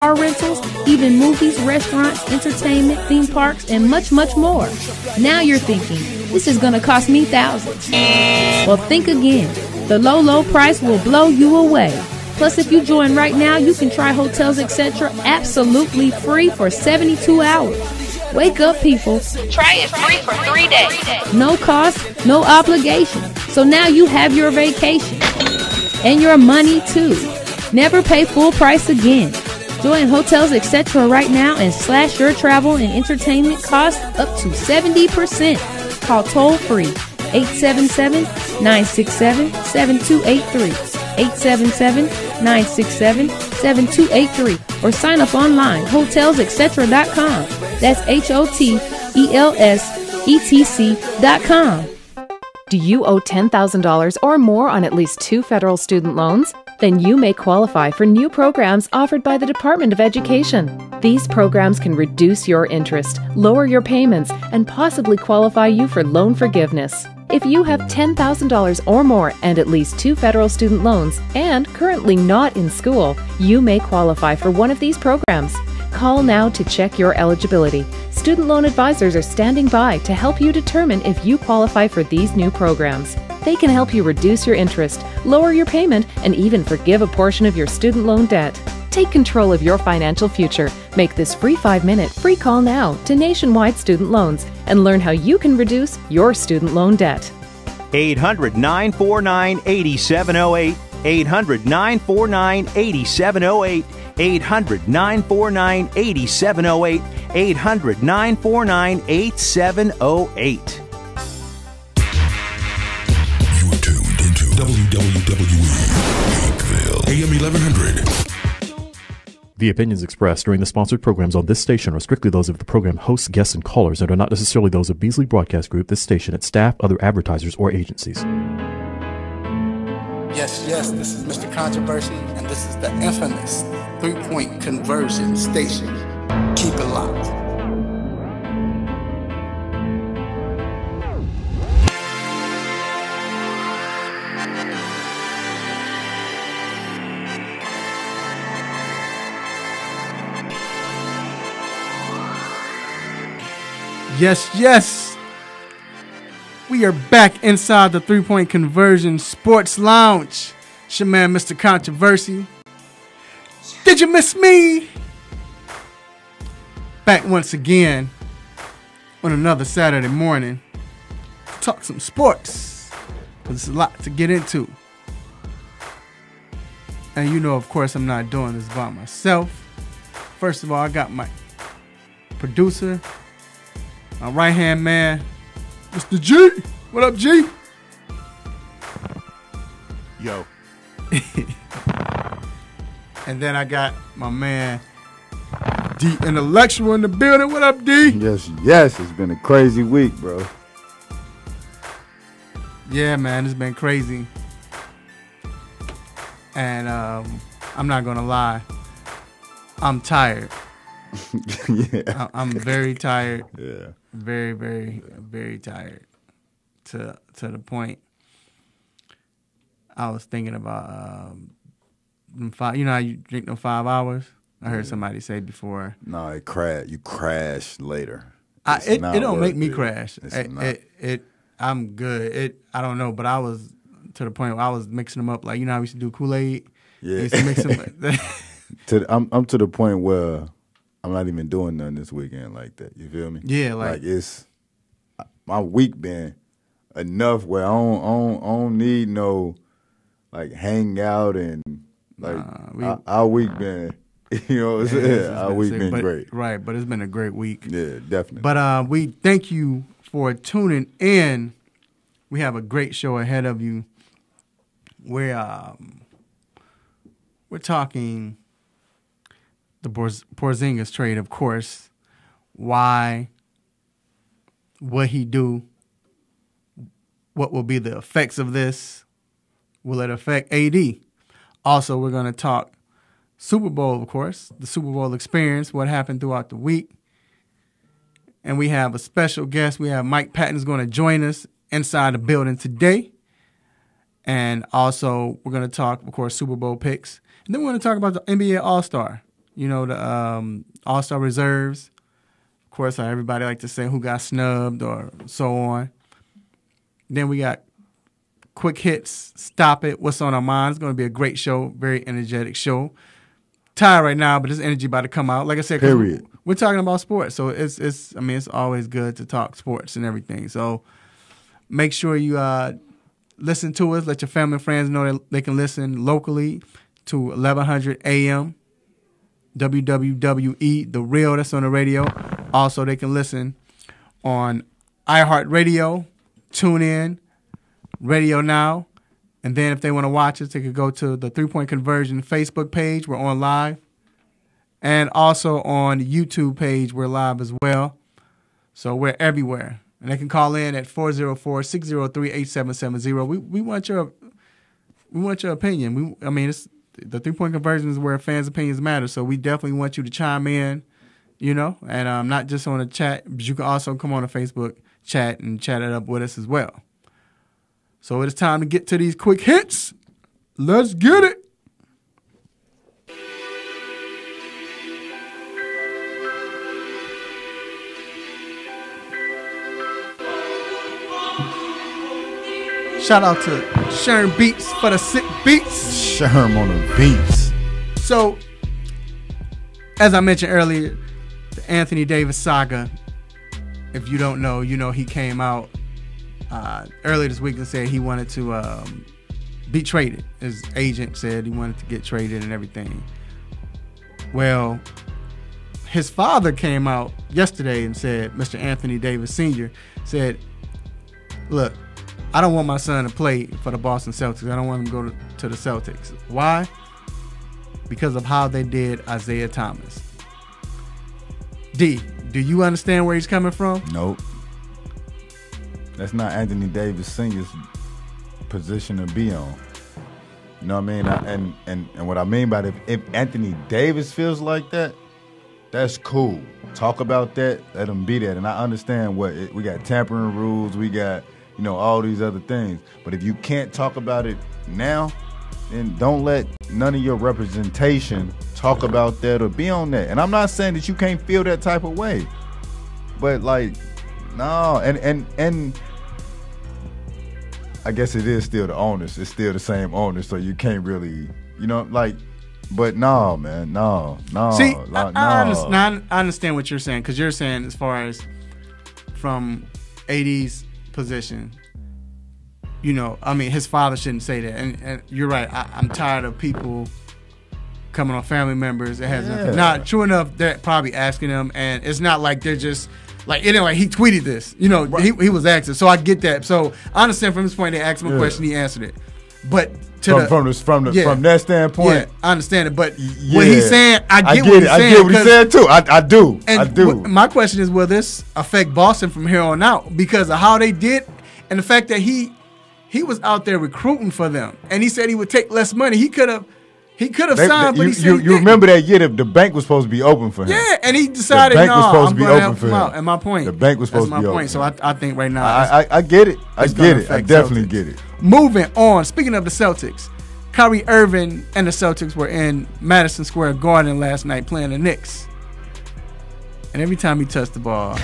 car rentals, even movies, restaurants, entertainment, theme parks, and much, much more. Now you're thinking, this is going to cost me thousands. Well, think again. The low, low price will blow you away. Plus, if you join right now, you can try Hotels Etc. absolutely free for 72 hours. Wake up, people. Try it free for 3 days. No cost, no obligation. So now you have your vacation. And your money, too. Never pay full price again. Join Hotels Etc. right now and slash your travel and entertainment costs up to 70%. Call toll-free 877-967-7283. 877-967-7283. Or sign up online, hotelsetc.com. That's HOTELSETC.com. Do you owe $10,000 or more on at least 2 federal student loans? Then you may qualify for new programs offered by the Department of Education. These programs can reduce your interest, lower your payments, and possibly qualify you for loan forgiveness. If you have $10,000 or more and at least 2 federal student loans and currently not in school, you may qualify for one of these programs. Call now to check your eligibility. Student loan advisors are standing by to help you determine if you qualify for these new programs. They can help you reduce your interest, lower your payment, and even forgive a portion of your student loan debt. Take control of your financial future. Make this free 5-minute free call now to Nationwide Student Loans and learn how you can reduce your student loan debt. 800-949-8708. 800-949-8708. 800-949-8708. 800-949-8708. You are tuned into WWE Hakeville, AM 1100. The opinions expressed during the sponsored programs on this station are strictly those of the program hosts, guests, and callers and are not necessarily those of Beasley Broadcast Group, this station, its staff, other advertisers, or agencies. Yes, this is Mr. Controversy, and this is the infamous 3-point conversion station. Keep it locked. Yes. We are back inside the 3-point conversion sports lounge. It's your man, Mr. Controversy. Did you miss me? Back once again on another Saturday morning to talk some sports, because there's a lot to get into. And you know, of course, I'm not doing this by myself. First of all, I got my producer, my right-hand man, Mr. G. What up, G? Yo. And then I got my man, D Intellectual in the building. What up, D? Yes. It's been a crazy week, bro. Yeah, man, it's been crazy. And I'm not going to lie. I'm tired. Yeah. I'm very tired. Yeah. Very, very, very tired. To the point, I was thinking about you know how you drink them 5 hours? I heard somebody say before. No, you crash later. It don't make me crash. It I'm good. I don't know, but I was to the point where I was mixing them up like, you know how we used to do Kool-Aid? Yeah. I used to mix them. I'm to the point where I'm not even doing nothing this weekend like that. You feel me? Yeah, like it's my week been enough where I don't need no like hang out and like our week been, you know what I'm saying? Our week been great. Right, but it's been a great week. Yeah, definitely. But we thank you for tuning in. We have a great show ahead of you. We're talking the Porzingis trade, of course. Why? What he do? What will be the effects of this? Will it affect AD? Also, we're going to talk Super Bowl, of course, the Super Bowl experience, what happened throughout the week. And we have a special guest. We have Mike Patton's going to join us inside the building today. And also, we're going to talk, of course, Super Bowl picks. And then we're going to talk about the NBA All-Star. the All-Star reserves. Of course, everybody like to say who got snubbed or so on. Then we got quick hits, stop it, what's on our minds. It's going to be a great show, very energetic show. Tired right now, but this energy about to come out. Like I said, we're talking about sports, so it's always good to talk sports and everything. So make sure you listen to us. Let your family and friends know that they can listen locally to 1100 AM, WWWE, The Real, that's on the radio. Also, they can listen on iHeartRadio, TuneIn, Radio Now. And then if they want to watch us, they could go to the 3 Point Conversion Facebook page. We're on live. And also on the YouTube page, we're live as well. So we're everywhere. And they can call in at 404-603-8770. We want your opinion. It's the 3 Point Conversion is where fans' opinions matter. So we definitely want you to chime in, and not just on the chat, but you can also come on the Facebook chat and chat it up with us as well. So it's time to get to these quick hits. Let's get it. Shout out to Sherm Beats for the sick beats. Sherm on the beats. So, as I mentioned earlier, the Anthony Davis saga. If you don't know, he came out earlier this week and said he wanted to be traded. His agent said he wanted to get traded and everything. Well, his father came out yesterday and said, Mr. Anthony Davis Sr. said, look, I don't want my son to play for the Boston Celtics. I don't want him to go to the Celtics. Why? Because of how they did Isaiah Thomas. D, do you understand where he's coming from? Nope. That's not Anthony Davis Sr.'s position to be on. You know what I mean? And what I mean by that, if Anthony Davis feels like that, that's cool. Talk about that. Let him be that. And I understand we got tampering rules. We got, all these other things. But if you can't talk about it now, then don't let none of your representation talk about that or be on that. And I'm not saying that you can't feel that type of way. But, no. And I guess it is still the owners. It's still the same owners, so you can't really, but no, man, no. See, I understand what you're saying, because you're saying as far as from AD's position, his father shouldn't say that. And you're right. I'm tired of people coming on family members. It has nothing. Not true enough, they're probably asking them, and it's not like they're just anyway, he tweeted this. Right. He was asking. So I get that. So I understand from this point they asked him a question, he answered it. But from that standpoint, I understand it. But what he's saying, I get what he's saying. I get what he's saying too. I do. My question is, will this affect Boston from here on out because of how they did and the fact that he was out there recruiting for them, and he said he would take less money. He could have signed, but you remember that year the bank was supposed to be open for him. Yeah, and he decided the bank was supposed to be open for him. And my point, the bank was supposed to be open. So I think right now, I get it. I definitely get it. Moving on. Speaking of the Celtics, Kyrie Irving and the Celtics were in Madison Square Garden last night playing the Knicks, and every time he touched the ball,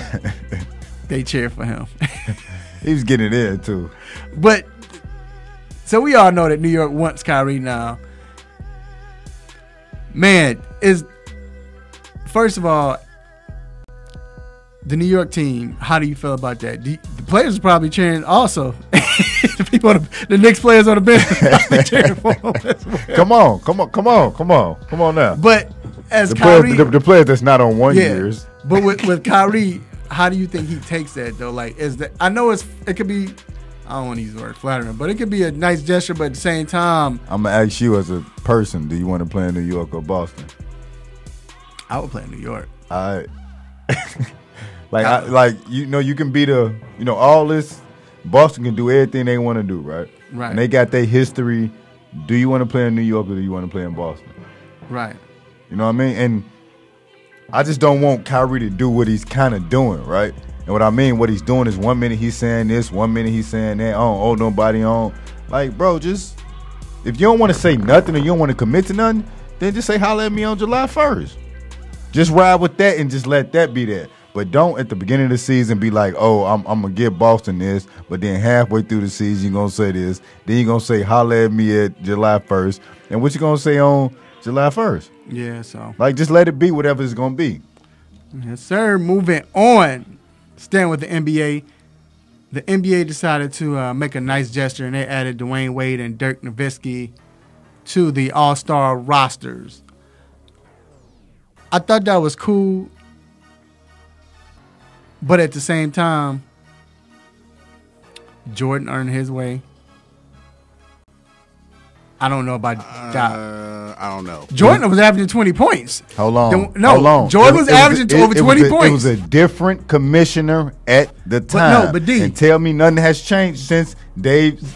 they cheered for him. He was getting it in too. But so we all know that New York wants Kyrie now. Man, first of all, the New York team, how do you feel about that? The players are probably cheering also. the Knicks players on the bench are probably cheering for them as well. Come on now. But as Kyrie, the players that's not on 1 years. But with Kyrie, how do you think he takes that though? I know it could be, I don't want to use the word flattering, but it could be a nice gesture, but at the same time, I'm going to ask you as a person, do you want to play in New York or Boston? I would play in New York. All right. You can be all this, Boston can do everything they want to do, right? Right. And they got their history. Do you want to play in New York or do you want to play in Boston? Right. You know what I mean? And I just don't want Kyrie to do what he's kind of doing, right? And what I mean, what he's doing is 1 minute he's saying this, 1 minute he's saying that. I don't owe nobody on. Bro, just if you don't want to say nothing or you don't want to commit to nothing, then just say holler at me on July 1st. Just ride with that and just let that be that. But don't at the beginning of the season be like, oh, I'm going to give Boston this, but then halfway through the season you're going to say this. Then you're going to say, holla at me at July 1st. And what you going to say on July 1st? Yeah, so. Like, just let it be whatever it's going to be. Yes, sir. Moving on. Staying with the NBA. The NBA decided to make a nice gesture, and they added Dwayne Wade and Dirk Nowitzki to the All-Star rosters. I thought that was cool. But at the same time, Jordan earned his way. I don't know about that. I don't know. Jordan was averaging 20 points. Hold on. Hold on. Jordan was averaging over 20 points. It was a different commissioner at the time. But D. And tell me nothing has changed since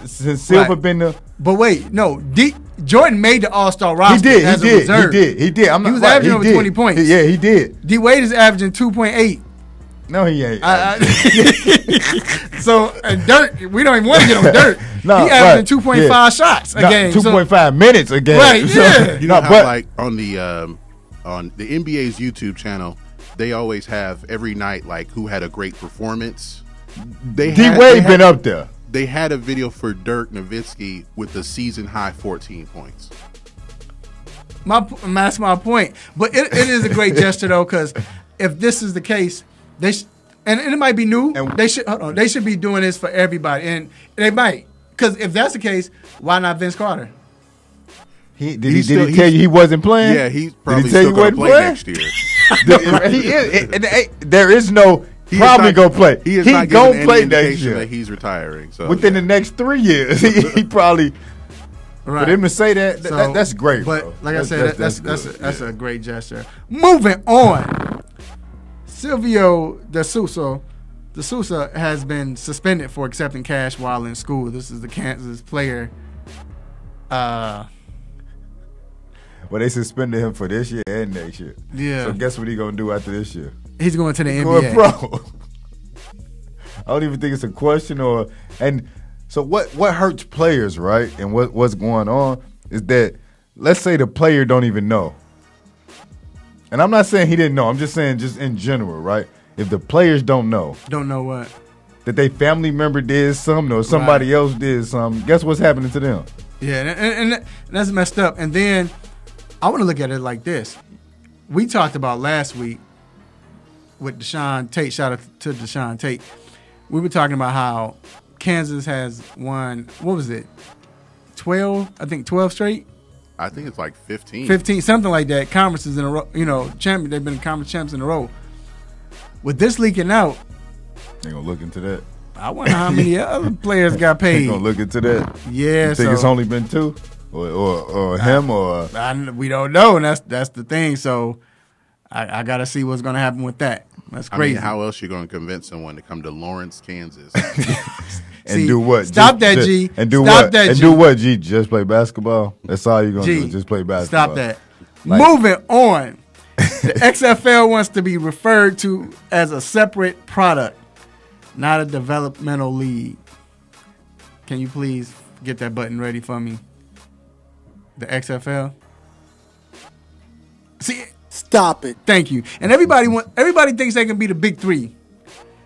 Silver been the. But wait, no. Jordan made the All-Star roster. He did. He was averaging over 20 points. Yeah, he did. D Wade is averaging 2.8. No, he ain't. So, Dirk, we don't even want to get on Dirk. No, he averaging 2.5 shots a game. 2.5 minutes a game. Right, yeah. You know how, like, on the NBA's YouTube channel, they always have every night, like, who had a great performance. D-Wade been up there. They had a video for Dirk Nowitzki with the season-high 14 points. That's my point. But it is a great gesture, though, because if this is the case, and it might be new. They should be doing this for everybody, and they might, because if that's the case, why not Vince Carter? Did he tell you he wasn't playing? Yeah, he's probably still going to play next year. There is no probably going to play. He going to play next year. That he's retiring. So within the next 3 years, he probably. Right. For them to say that's great. But bro. like I said, that's a great gesture. Moving on. Silvio De Sousa has been suspended for accepting cash while in school. This is the Kansas player. Well, they suspended him for this year and next year. Yeah. So guess what he's going to do after this year? He's going to the NBA. Going pro. I don't even think it's a question so what hurts players, right? And what's going on is that, let's say the player don't even know. And I'm not saying he didn't know. I'm just saying just in general, right? If the players don't know. Don't know what? That they family member did something or somebody else did something. Guess what's happening to them? Yeah, and that's messed up. And then I want to look at it like this. We talked about last week with Deshaun Tate. Shout out to Deshaun Tate. We were talking about how Kansas has won, what was it, 12? I think 12 straight? I think it's like 15. 15, something like that. Conferences in a row, champion. They've been conference champs in a row. With this leaking out, they gonna look into that. I wonder how many other players got paid. They gonna look into that. Yeah, you think it's only been 2, or him, or we don't know, and that's the thing. So I gotta see what's gonna happen with that. That's crazy. I mean, how else you gonna convince someone to come to Lawrence, Kansas? And do what? Stop that, G. And do what? And do what, G? Just play basketball? That's all you're going to do. Just play basketball. Stop that. Moving on. The XFL wants to be referred to as a separate product, not a developmental league. Can you please get that button ready for me? The XFL? See, stop it. Thank you. And everybody thinks they can be the big three.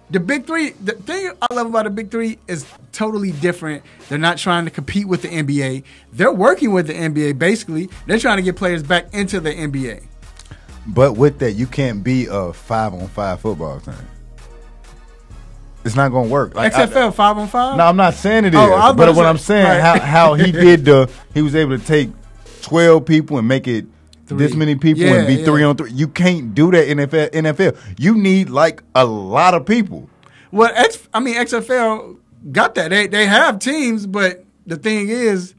The big three, the thing I love about the big three is totally different. They're not trying to compete with the NBA. They're working with the NBA, basically. They're trying to get players back into the NBA. But with that, you can't be a 5-on-5 football team. It's not going to work. Like XFL 5-on-5? No, I'm not saying it is. But what I'm saying, how he he was able to take 12 people and make it this many people and be 3-on-3. You can't do that in NFL. You need like a lot of people. Well, XFL got that. They have teams, but the thing is,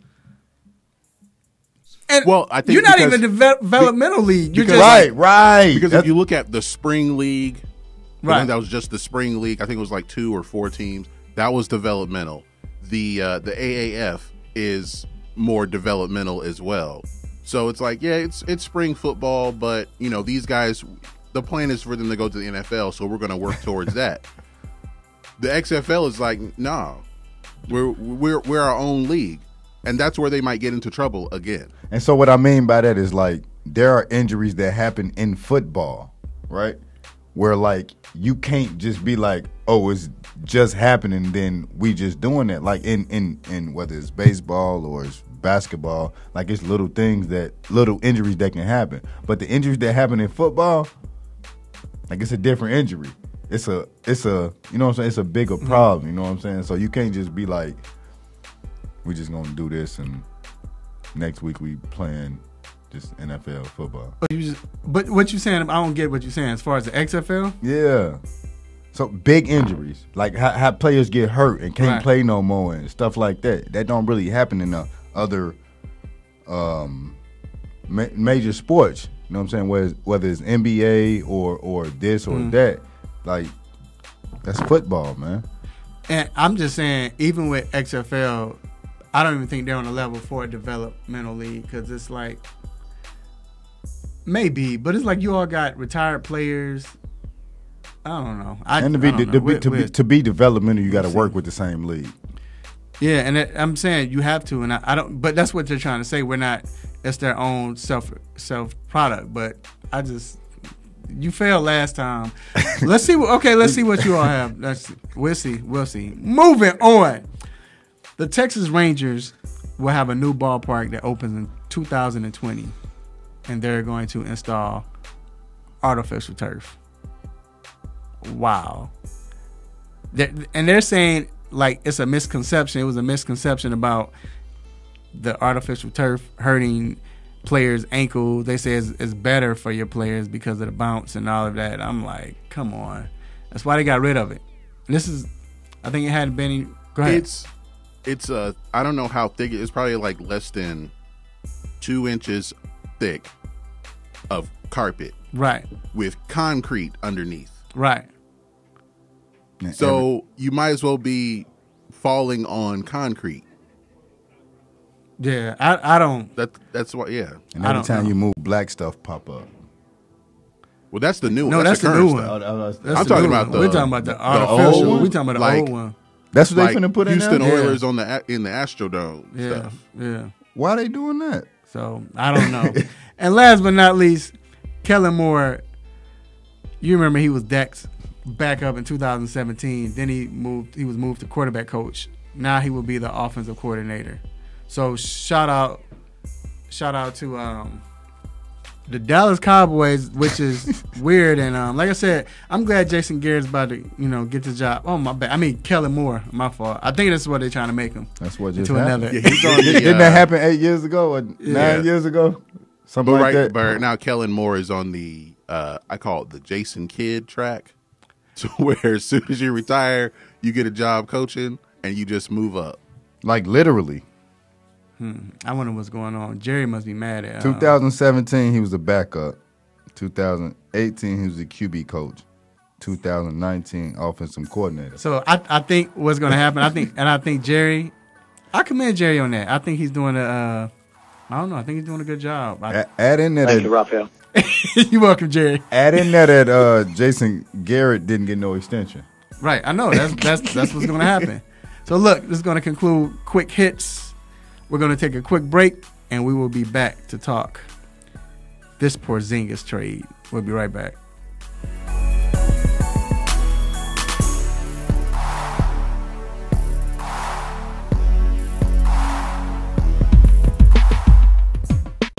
and I think you're not even a developmental league. You're just right. Because if you look at the spring league, that was just the spring league. I think it was like 2 or 4 teams. That was developmental. The AAF is more developmental as well. So it's like, it's spring football, but these guys, the plan is for them to go to the NFL, so we're going to work towards that. The XFL is like, no, we're our own league, and that's where they might get into trouble again. And so what I mean by that is like there are injuries that happen in football, right? Where like you can't just be like, oh, it's just happening, then we just doing that. Like in whether it's baseball or it's basketball, like it's little injuries that can happen. But the injuries that happen in football, like it's a different injury. It's a you know what I'm saying? It's a bigger problem, you know what I'm saying? So you can't just be like, we just gonna do this and next week we playing just NFL football. But what you saying? I don't get what you're saying as far as the XFL. Yeah. So big injuries, like how players get hurt and can't play no more and stuff like that. That don't really happen in the other major sports. You know what I'm saying? Whether it's NBA or this or that, like that's football, man. And I'm just saying, even with XFL, I don't even think they're on the level for a developmental league because it's like maybe, but it's like you all got retired players. I don't know. To be developmental, you got to work with the same league. Yeah, and I'm saying you have to, and I don't. But that's what they're trying to say. We're not. It's their own self product. But you failed last time. Let's see. Let's see what you all have. We'll see. Moving on. The Texas Rangers will have a new ballpark that opens in 2020, and they're going to install artificial turf. Wow. They're saying like it's a misconception. It was a misconception about the artificial turf hurting players' ankles. They say it's better for your players because of the bounce and all of that. I'm like, come on. That's why they got rid of it. I think it hadn't been. Go ahead. It's I don't know how thick it is. It's probably like less than 2 inches thick of carpet. Right. With concrete underneath. Right. So you might as well be falling on concrete. Yeah, I don't. That's what. Yeah. And every time you move, black stuff pop up. Well, that's the new one. No, that's the new one. I'm talking about we're talking about the artificial one. We're talking about the old one. That's what they finna put in there? Houston Oilers in the Astrodome stuff. Yeah. Why are they doing that? So, I don't know. And last but not least, Kellen Moore, you remember he was Dak's backup in 2017. Then he was moved to quarterback coach. Now he will be the offensive coordinator. So, shout out to the Dallas Cowboys, which is weird, and like I said, I'm glad Jason Garrett's about to, get the job. Oh my bad. I mean Kellen Moore, my fault. I think that's what they're trying to make him. That's what just happened. Didn't that happen 8 years ago or 9 years ago? Something like that. But now Kellen Moore is on the I call it the Jason Kidd track, to where as soon as you retire, you get a job coaching and you just move up, like literally. I wonder what's going on. Jerry must be mad at 2017 he was a backup. 2018 he was a QB coach. 2019 offensive coordinator. So I think what's going to happen, I think Jerry, I commend Jerry on that. I think he's doing I don't know, I think he's doing a good job. Add in that. Thank you, Raphael. You're welcome, Jerry. Add in that Jason Garrett didn't get no extension. Right, I know. That's what's going to happen. So look, this is going to conclude Quick Hits. We're going to take a quick break, and we will be back to talk this Porzingis trade. We'll be right back.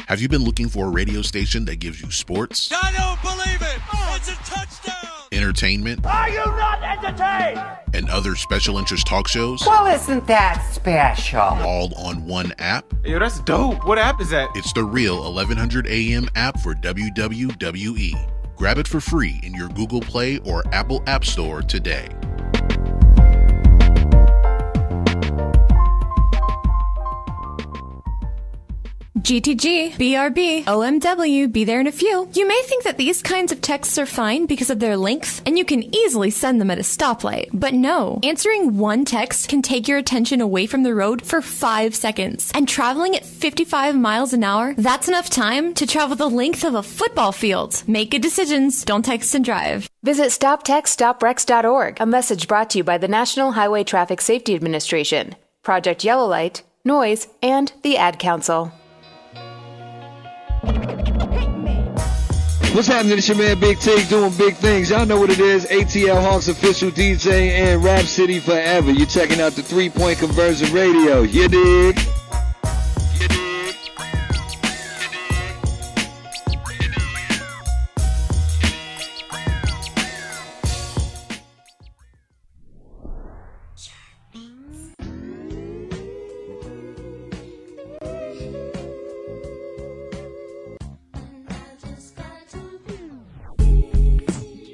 Have you been looking for a radio station that gives you sports? I don't believe it! It's a touchdown! Entertainment? Are you not entertained? And other special interest talk shows? Well, isn't that special? All on one app? Yo, that's dope. What app is that? It's the Real 1100 AM app for WWE. Grab it for free in your Google Play or Apple App Store today. GTG, BRB, OMW, be there in a few. You may think that these kinds of texts are fine because of their length, and you can easily send them at a stoplight. But no, answering one text can take your attention away from the road for 5 seconds. And traveling at 55 miles an hour, that's enough time to travel the length of a football field. Make good decisions, don't text and drive. Visit StopTextStopWrecks.org, a message brought to you by the National Highway Traffic Safety Administration, Project Yellow Light, Noise, and the Ad Council. What's happening? It's your man Big T doing big things. Y'all know what it is. ATL Hawks official DJ and Rap City Forever. You're checking out the 3 Point Conversion Radio. You dig?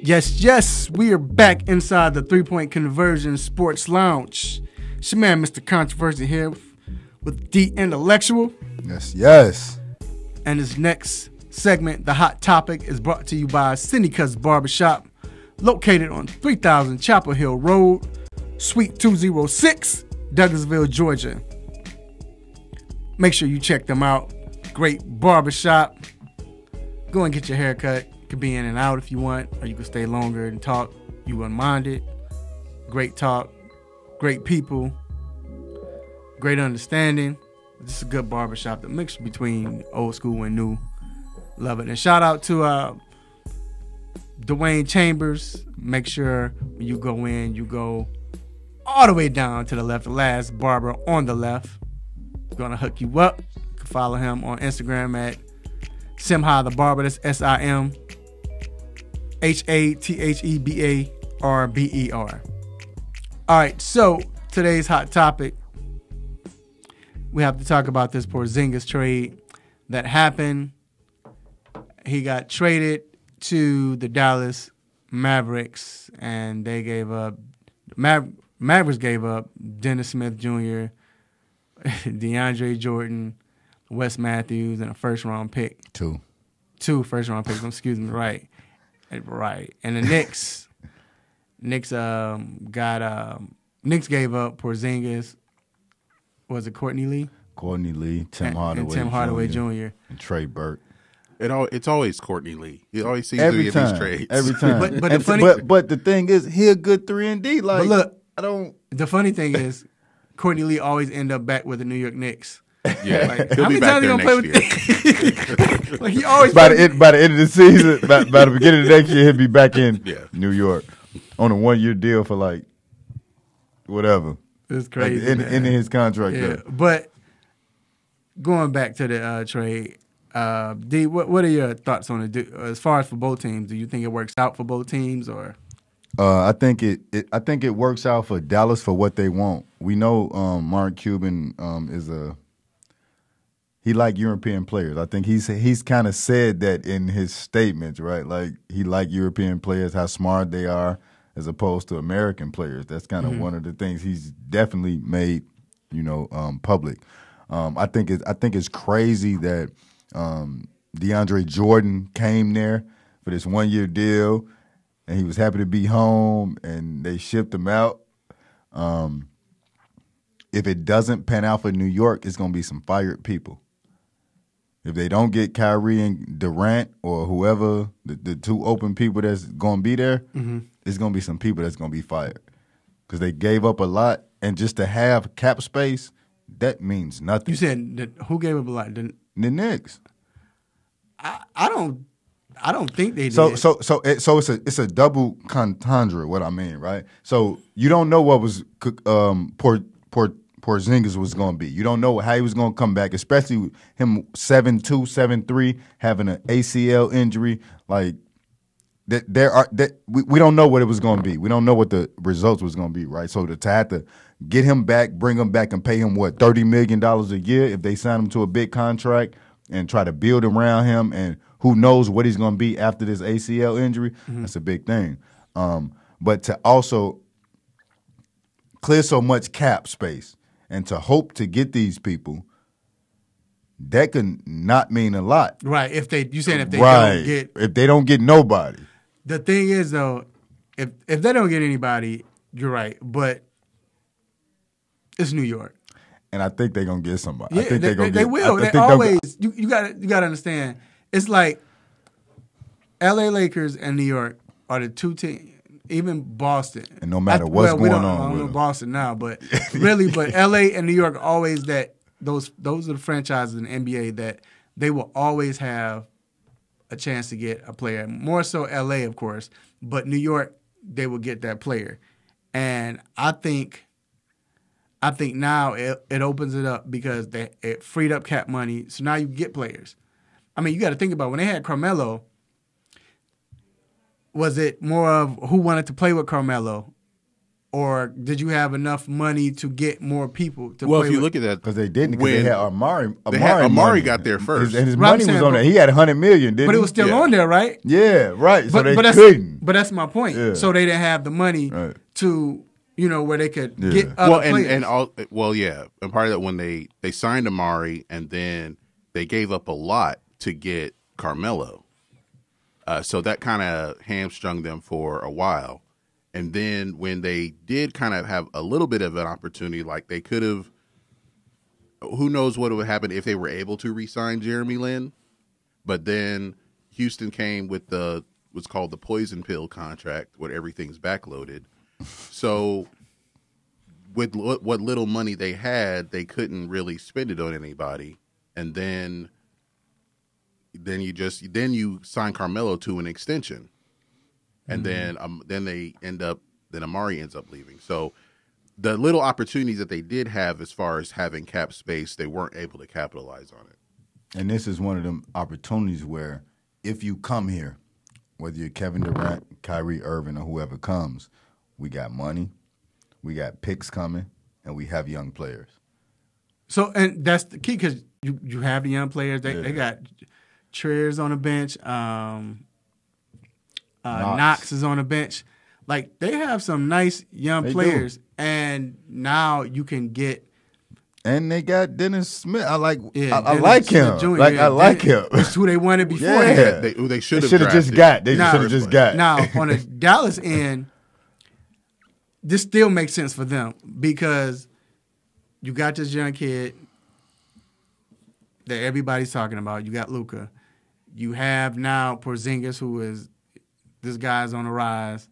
Yes, we are back inside the 3 Point Conversion Sports Lounge. It's your man, Mr. Controversy, here with The Intellectual. Yes. And this next segment, The Hot Topic, is brought to you by Cindycuts Barbershop, located on 3000 Chapel Hill Road, Suite 206, Douglasville, Georgia. Make sure you check them out. Great barbershop. Go and get your hair cut. Could be in and out if you want, or you could stay longer and talk. You wouldn't mind it. Great talk, great people, great understanding. This is a good barbershop, the mix between old school and new. Love it. And shout out to Dwayne Chambers. Make sure when you go in, you go all the way down to the left, the last barber on the left. Gonna hook you up. You can follow him on Instagram at Simha the Barber. That's SIM HATHEBARBER. All right, so today's hot topic, we have to talk about this Porzingis trade that happened. He got traded to the Dallas Mavericks, and they gave up. Mavericks gave up Dennis Smith Jr., DeAndre Jordan, Wes Matthews, and a first-round pick. Two first-round picks. Excuse me. Right. And the Knicks gave up Porzingis. Was it Courtney Lee? Courtney Lee, Tim Hardaway Jr. And Trey Burke. It's always Courtney Lee. It always seems to be in these trades. Every time. But the thing is, he a good 3-and-D. Like, but look, the funny thing is, Courtney Lee always end up back with the New York Knicks. Yeah, like, he'll how be many back times there he gonna next play with? Like he always by the end of the season, by the beginning of the next year, he'll be back in New York on a 1-year deal for like whatever. It's crazy. Like ending his contract. Yeah, but going back to the trade, D, what are your thoughts on it? As far as for both teams, do you think it works out for both teams, or? I think it works out for Dallas for what they want. We know Mark Cuban he like European players. I think he's kind of said that in his statements, right? Like he like European players, how smart they are, as opposed to American players. That's kind of one of the things he's definitely made, public. I think it's crazy that DeAndre Jordan came there for this 1-year deal. And he was happy to be home, and they shipped him out. If it doesn't pan out for New York, it's going to be some fired people. If they don't get Kyrie and Durant or whoever, the two open people that's going to be there, it's going to be some people that's going to be fired. Because they gave up a lot, and just to have cap space, that means nothing. You said who gave up a lot? The Knicks. I don't think they did. So it's a double entendre. What I mean, right? So you don't know what was Porzingis was going to be. You don't know how he was going to come back, especially with him 7'2", 7'3", having an ACL injury. Like we don't know what it was going to be. We don't know what the results was going to be, right? So to have to get him back, bring him back, and pay him $30 million a year if they sign him to a big contract and try to build around him, and who knows what he's going to be after this ACL injury. That's a big thing. But to also clear so much cap space and to hope to get these people, that can not mean a lot. Right. If they don't get nobody. The thing is, though, if they don't get anybody, you're right. But it's New York. And I think they're gonna get somebody. Yeah, I think they will. They always. You gotta understand. It's like L.A. Lakers and New York are the two teams. Even Boston. And no matter what's going on, I don't know Boston now, but really, but L.A. and New York are always that. Those are the franchises in the NBA that they will always have a chance to get a player. More so LA, of course, but New York, they will get that player. And I think now it opens it up because it freed up cap money, so now you get players. I mean, you got to think about when they had Carmelo, was it more of who wanted to play with Carmelo? Or did you have enough money to get more people to play with? Well, if you look at that. Because they didn't, because they had Amari. Amari got there first. And his money was on there. He had $100 million, didn't he? But it was still on there, right? Yeah, right. So they couldn't. But that's my point. Yeah. So they didn't have the money to, where they could get other players. And part of that, when they signed Amari and then they gave up a lot to get Carmelo. So that kind of hamstrung them for a while. And then when they did kind of have a little bit of an opportunity, like they could have, who knows what would happen if they were able to re-sign Jeremy Lin. But then Houston came with what's called the poison pill contract, where everything's backloaded. So with what little money they had, they couldn't really spend it on anybody. And then you sign Carmelo to an extension. And then Amari ends up leaving. So the little opportunities that they did have as far as having cap space, they weren't able to capitalize on it. And this is one of them opportunities where if you come here, whether you're Kevin Durant, Kyrie Irving, or whoever comes, we got money, we got picks coming, and we have young players. So, and that's the key because you have the young players. They got Triers on the bench. Knox is on the bench. Like, they have some nice young players, and now you can get. And they got Dennis Smith. I like him. Jr. I like him. That's who they wanted before. Yeah. They should have just got. They should have just got. Now, on the Dallas end, this still makes sense for them because you got this young kid that everybody's talking about. You got Luka. You have now Porzingis, who is. This guy's on the rise.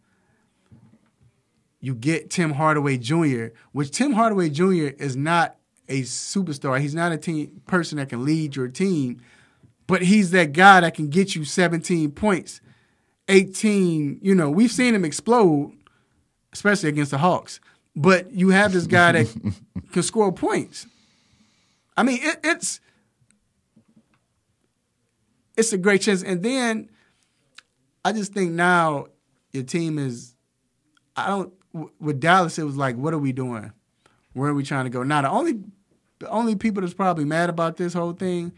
You get Tim Hardaway Jr., which Tim Hardaway Jr. is not a superstar. He's not a team person that can lead your team, but he's that guy that can get you 17 points, 18. We've seen him explode, especially against the Hawks. But you have this guy that can score points. I mean, it's a great chance. And then I just think now your team is with Dallas, it was like, what are we doing? Where are we trying to go? Now, the only people that's probably mad about this whole thing,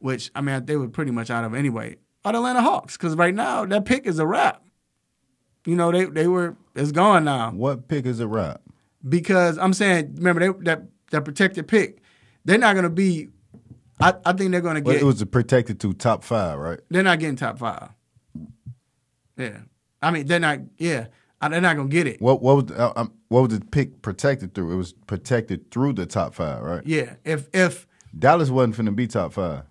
which, I mean, they were pretty much out of anyway, are the Atlanta Hawks. Because right now, that pick is a wrap. It's gone now. What pick is a wrap? Because I'm saying, remember, that protected pick, they're not going to be, I think they're going to get. It was protected to top 5, right? They're not getting top 5. Yeah, I mean they're not. Yeah, they're not gonna get it. What was the pick protected through? It was protected through the top 5, right? Yeah. If Dallas wasn't finna be top 5,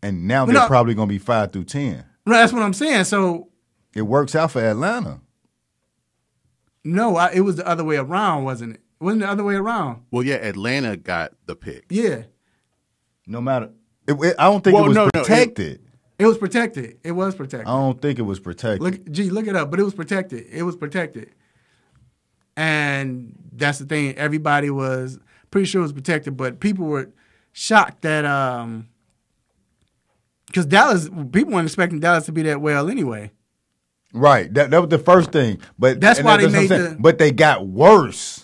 and now they're probably gonna be 5 through 10. No, that's what I'm saying. So it works out for Atlanta. No, it was the other way around, wasn't it? It wasn't the other way around. Well, yeah, Atlanta got the pick. Yeah. No matter, I don't think it was protected. It was protected. It was protected. I don't think it was protected. Look it up. But it was protected. It was protected. And that's the thing. Everybody was pretty sure it was protected, but people were shocked that because people weren't expecting Dallas to be that well anyway. Right. That was the first thing. But that's why they made But they got worse.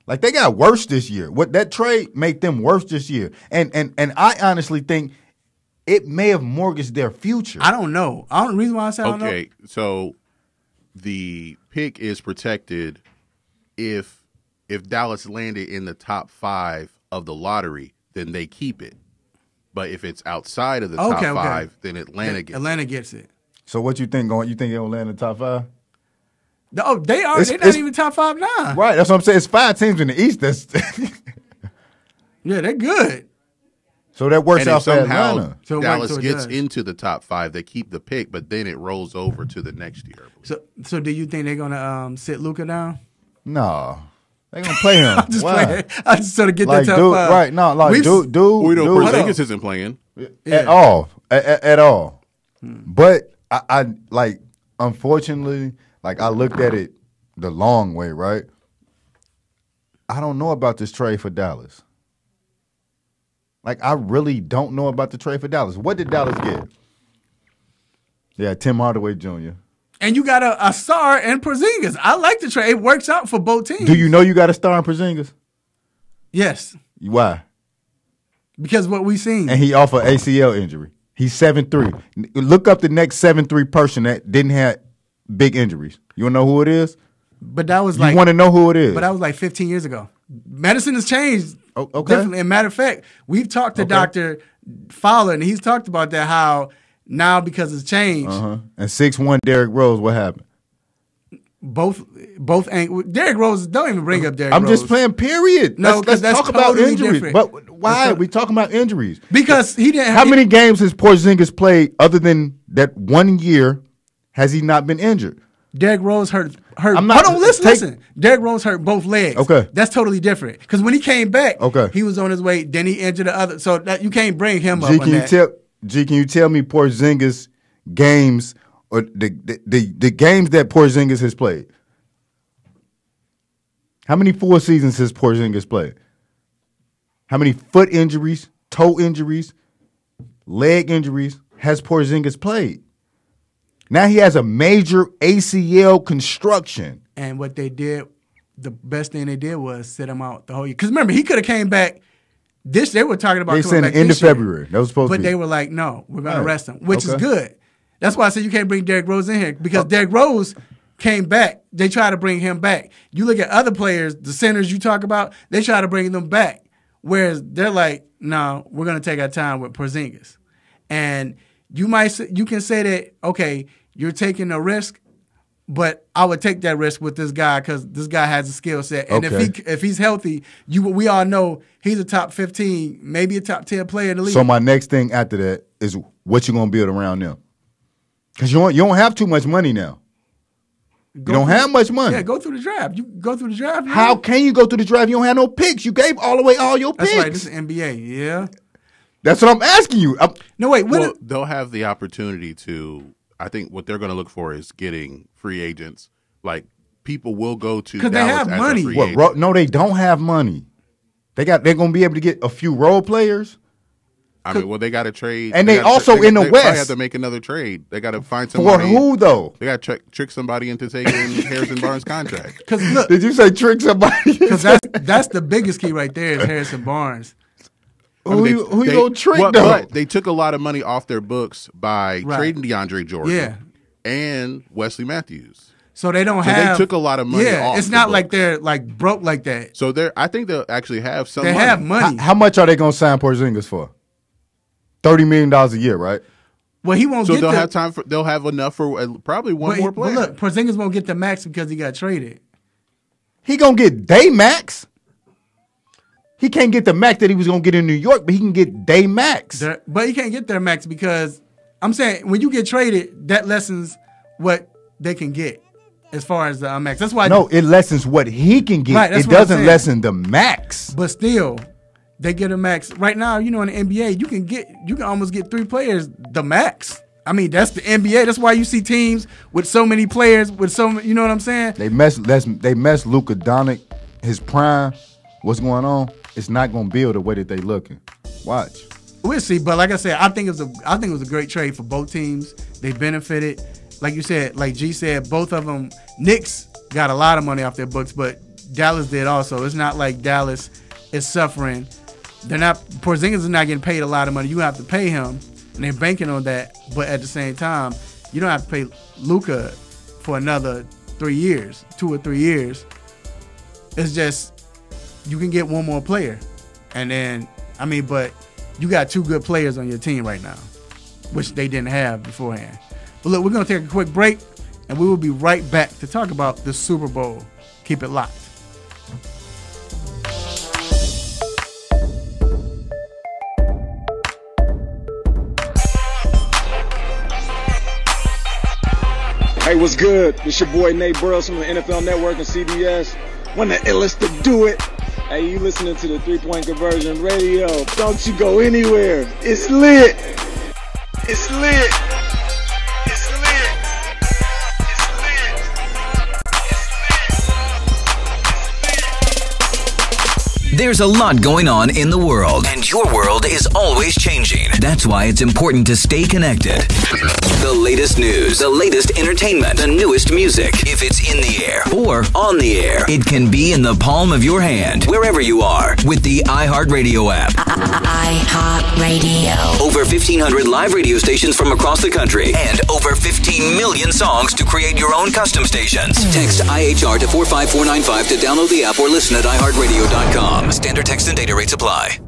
Like, they got worse this year. What that trade made them worse this year. And I honestly think it may have mortgaged their future. I don't know. The reason why I said I don't know. Okay, so the pick is protected if Dallas landed in the top 5 of the lottery, then they keep it. But if it's outside of the top 5, then Atlanta gets it. So what you think? You think it'll land in the top 5? No, they are. They're not even top 5 now. Right. That's what I'm saying. It's 5 teams in the East. Yeah, they're good. So that works out for somehow Atlanta. So Dallas gets into the top 5. They keep the pick, but then it rolls over to the next year. So do you think they're gonna sit Luka down? No, they're gonna play him. I'm just playing. I just sort of get that top 5. Right? No, like dude. Porzingis isn't playing. at all. At all. But I like, unfortunately, like I looked at it the long way, right? I don't know about this trade for Dallas. Like, I really don't know about the trade for Dallas. What did Dallas get? Yeah, Tim Hardaway Jr. And you got a star and Porzingis. I like the trade. It works out for both teams. Do you know you got a star in Porzingis? Yes. Why? Because what we seen. And he off an ACL injury. He's 7'3". Look up the next 7'3" person that didn't have big injuries. You want to know who it is? But that was you want to know who it is? But that was like 15 years ago. Medicine has changed. Okay. Differently. And matter of fact, we've talked to Dr. Fowler, and he's talked about that, how now because it's changed. And 6'1" Derrick Rose, what happened? Both Derrick Rose, don't even bring up Derrick Rose. I'm just playing, period. No, let's that's talk about totally injuries. different. But why are we talking about injuries? Because he didn't have How many games has Porzingis played other than that 1 year has he not been injured? Derrick Rose hurt. Listen. Derrick Rose hurt both legs. Okay. That's totally different. Because when he came back, okay, he was on his way, then he injured the other. So that you can't bring him up on that. Can you tell me Porzingis games or the games that Porzingis has played? How many full seasons has Porzingis played? How many foot injuries, toe injuries, leg injuries has Porzingis played? Now he has a major ACL construction. And what they did, the best thing they did was sit him out the whole year. Because remember, he could have came back. They were talking about they coming said back end of this year. February. That was supposed to be. But they were like, no, we're going to rest him, which is good. That's why I said you can't bring Derrick Rose in here. Because Derrick Rose came back. They try to bring him back. You look at other players, the centers you talk about, they try to bring them back. Whereas they're like, no, we're going to take our time with Porzingis. And you can say that, okay, you're taking a risk, but I would take that risk with this guy because this guy has a skill set. And if he's healthy, we all know he's a top 15, maybe a top 10 player in the league. So my next thing after that is what you're going to build around them. Because you don't have too much money now. You don't have much money. Yeah, go through the draft. You go through the draft. Man. How can you go through the draft? You don't have no picks. You gave all your picks. That's right. This is NBA. Yeah. That's what I'm asking you. No, wait. They'll have the opportunity to. I think what they're going to look for is getting free agents. Like, people will go to Dallas they have as money. a free agent. No, they don't have money. They're going to be able to get a few role players. I mean, well, they got to trade. And they also in the West. They have to make another trade. They got to find somebody. For who, though? They got to trick somebody into taking Harrison Barnes' contract. Because look. Did you say trick somebody? Because that's the biggest key right there is Harrison Barnes. Who you going to trick, though? But they took a lot of money off their books by trading DeAndre Jordan and Wesley Matthews. So they don't have. They took a lot of money off. It's not like they're like broke like that. So I think they'll actually have some money. They have money. How much are they going to sign Porzingis for? $30 million a year, right? Well, he won't so get they'll have time for. They'll have enough for probably one more player. But look, Porzingis won't get the max because he got traded. He going to get day max? He can't get the max that he was going to get in New York, but he can get day max. But he can't get their max because I'm saying when you get traded, that lessens what they can get as far as the max. That's why. No, it lessens what he can get. Right, it doesn't lessen the max. But still, they get a max. Right now, in the NBA, you can almost get 3 players the max. I mean, that's the NBA. That's why you see teams with so many players with so many, you know what I'm saying? They mess Luka Doncic, his prime. What's going on? It's not going to build the way that they looking. Watch. We'll see, but like I said, I think it was a great trade for both teams. They benefited. Like you said, like G said, both of them. Knicks got a lot of money off their books, but Dallas did also. It's not like Dallas is suffering. Porzingis is not getting paid a lot of money. You have to pay him, and they're banking on that. But at the same time, you don't have to pay Luka for another 3 years, 2 or 3 years. It's just you can get one more player, and then but you got 2 good players on your team right now, which they didn't have beforehand. But look, we're going to take a quick break, and we will be right back to talk about the Super Bowl. Keep it locked. Hey, what's good? It's your boy Nate Burles from the NFL Network and CBS. when the illest to do it. Hey, you listening to the 3-Point Conversion Radio. Don't you go anywhere. It's lit. It's lit. It's lit. There's a lot going on in the world, and your world is always changing. That's why it's important to stay connected. The latest news, the latest entertainment, the newest music. If it's in the air or on the air, it can be in the palm of your hand, wherever you are, with the iHeartRadio app. iHeartRadio. Over 1,500 live radio stations from across the country, and over 15 million songs to create your own custom stations. Text IHR to 45495 to download the app or listen at iHeartRadio.com. Standard text and data rates apply.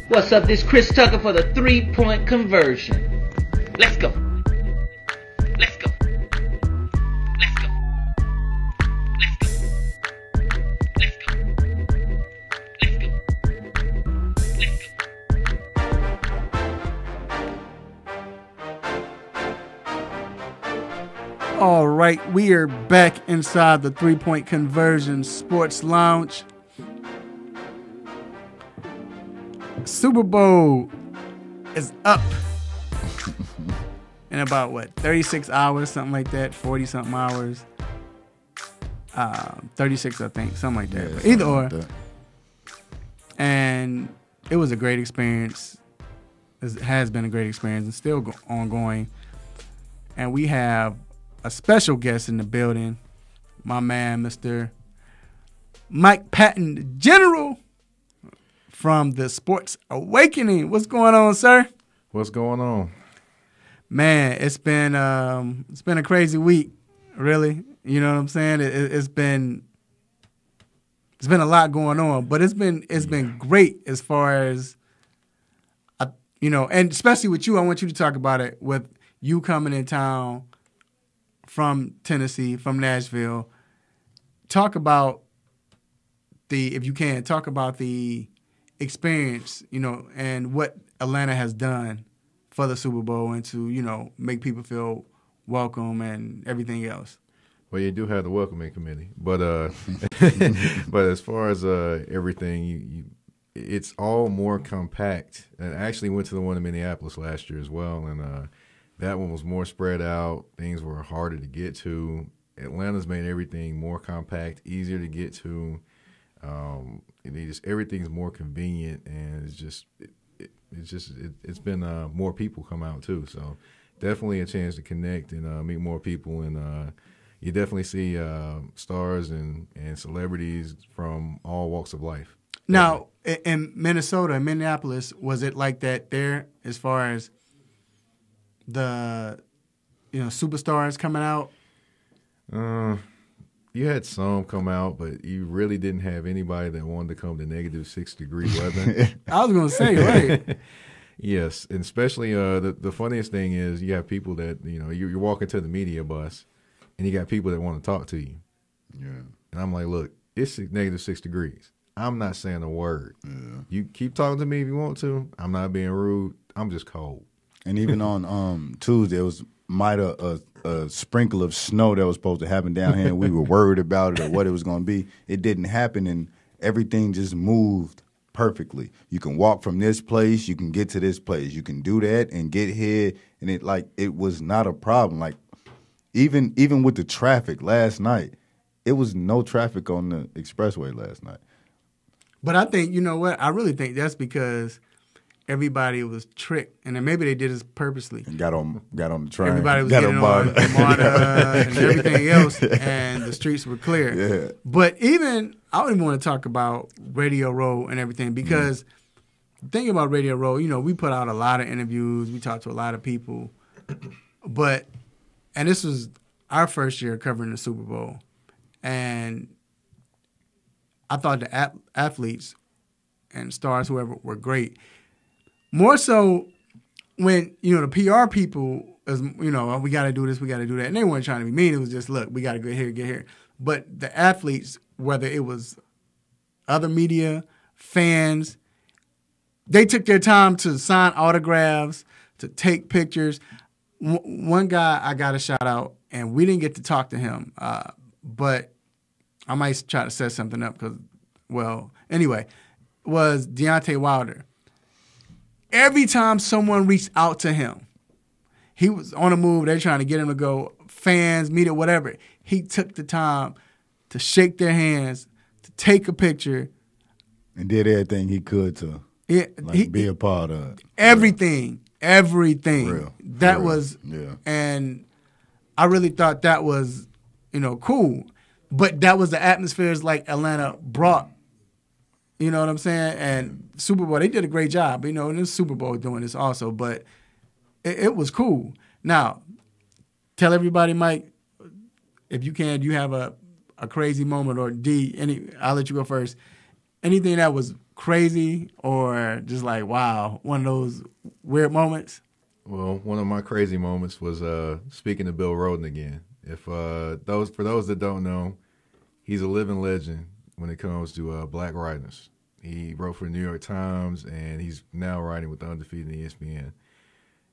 What's up? This is Chris Tucker for the 3-Point Conversion. Let's go. Let's go. Let's go. Let's go. Let's go. Let's go. Let's go. All right, we are back inside the 3-Point Conversion Sports Lounge. Super Bowl is up in about 36 hours, something like that, 40-something hours, 36, I think, something like that. But either or, and it was a great experience. It has been a great experience and still ongoing. And we have a special guest in the building, my man, Mr. Mike Patton, the General, from the Sports Awakening. What's going on, sir? What's going on? Man, it's been a crazy week, really. You know what I'm saying? It's been a lot going on, but it's been great as far as and especially with you. I want you to talk about it with you coming in town from Tennessee, from Nashville. Talk about the experience, and what Atlanta has done for the Super Bowl and to, make people feel welcome and everything else. Well, you do have the welcoming committee, but but as far as everything, it's all more compact. And I actually went to the one in Minneapolis last year as well, and that one was more spread out. Things were harder to get to. Atlanta's made everything more compact, easier to get to. Everything's more convenient, and it's been more people come out too. So definitely a chance to connect and meet more people, and you definitely see stars and celebrities from all walks of life. Now, in Minnesota, in Minneapolis, was it like that there as far as the superstars coming out? You had some come out, but you really didn't have anybody that wanted to come to -6-degree weather. I was going to say, right. Yes, and especially the funniest thing is you have people that, you're walking to the media bus, and you got people that want to talk to you. Yeah. And I'm like, look, it's -6 degrees. I'm not saying a word. Yeah. You keep talking to me if you want to. I'm not being rude. I'm just cold. And even on Tuesday, it was a sprinkle of snow that was supposed to happen down here, and we were worried about it or what it was going to be. It didn't happen, and everything just moved perfectly. You can walk from this place, you can get to this place, you can do that and get here, and it was not a problem. Like even with the traffic last night, it was no traffic on the expressway last night. But I think, you know what? I really think that's because everybody was tricked, and then maybe they did this purposely. And got on the train. Everybody was getting on MARTA and everything else, and the streets were clear. Yeah. But even, I don't even want to talk about Radio Row and everything, because the thing about Radio Row, we put out a lot of interviews, we talked to a lot of people, and this was our first year covering the Super Bowl, and I thought the athletes and stars, whoever, were great. More so when, the PR people, we got to do this, we got to do that. And they weren't trying to be mean. It was just, look, we got to get here. But the athletes, whether it was other media, fans, they took their time to sign autographs, to take pictures. One guy I got to shout out, and we didn't get to talk to him. But I might try to set something up because, well, anyway, was Deontay Wilder. Every time someone reached out to him, he was on a move. They're trying to get him to go, fans, media, whatever. He took the time to shake their hands, to take a picture. And did everything he could to be a part of it. Everything. Real. That was, and I really thought that was, cool. But that was the atmospheres like Atlanta brought. You know what I'm saying? And Super Bowl, they did a great job. And the Super Bowl doing this also. But it was cool. Now, tell everybody, Mike, if you can, you have a crazy moment, or I'll let you go first. Anything that was crazy or just like, wow, one of those weird moments? Well, one of my crazy moments was speaking to Bill Rhoden again. For those that don't know, he's a living legend when it comes to black writers. He wrote for the New York Times, and he's now writing with the Undefeated ESPN.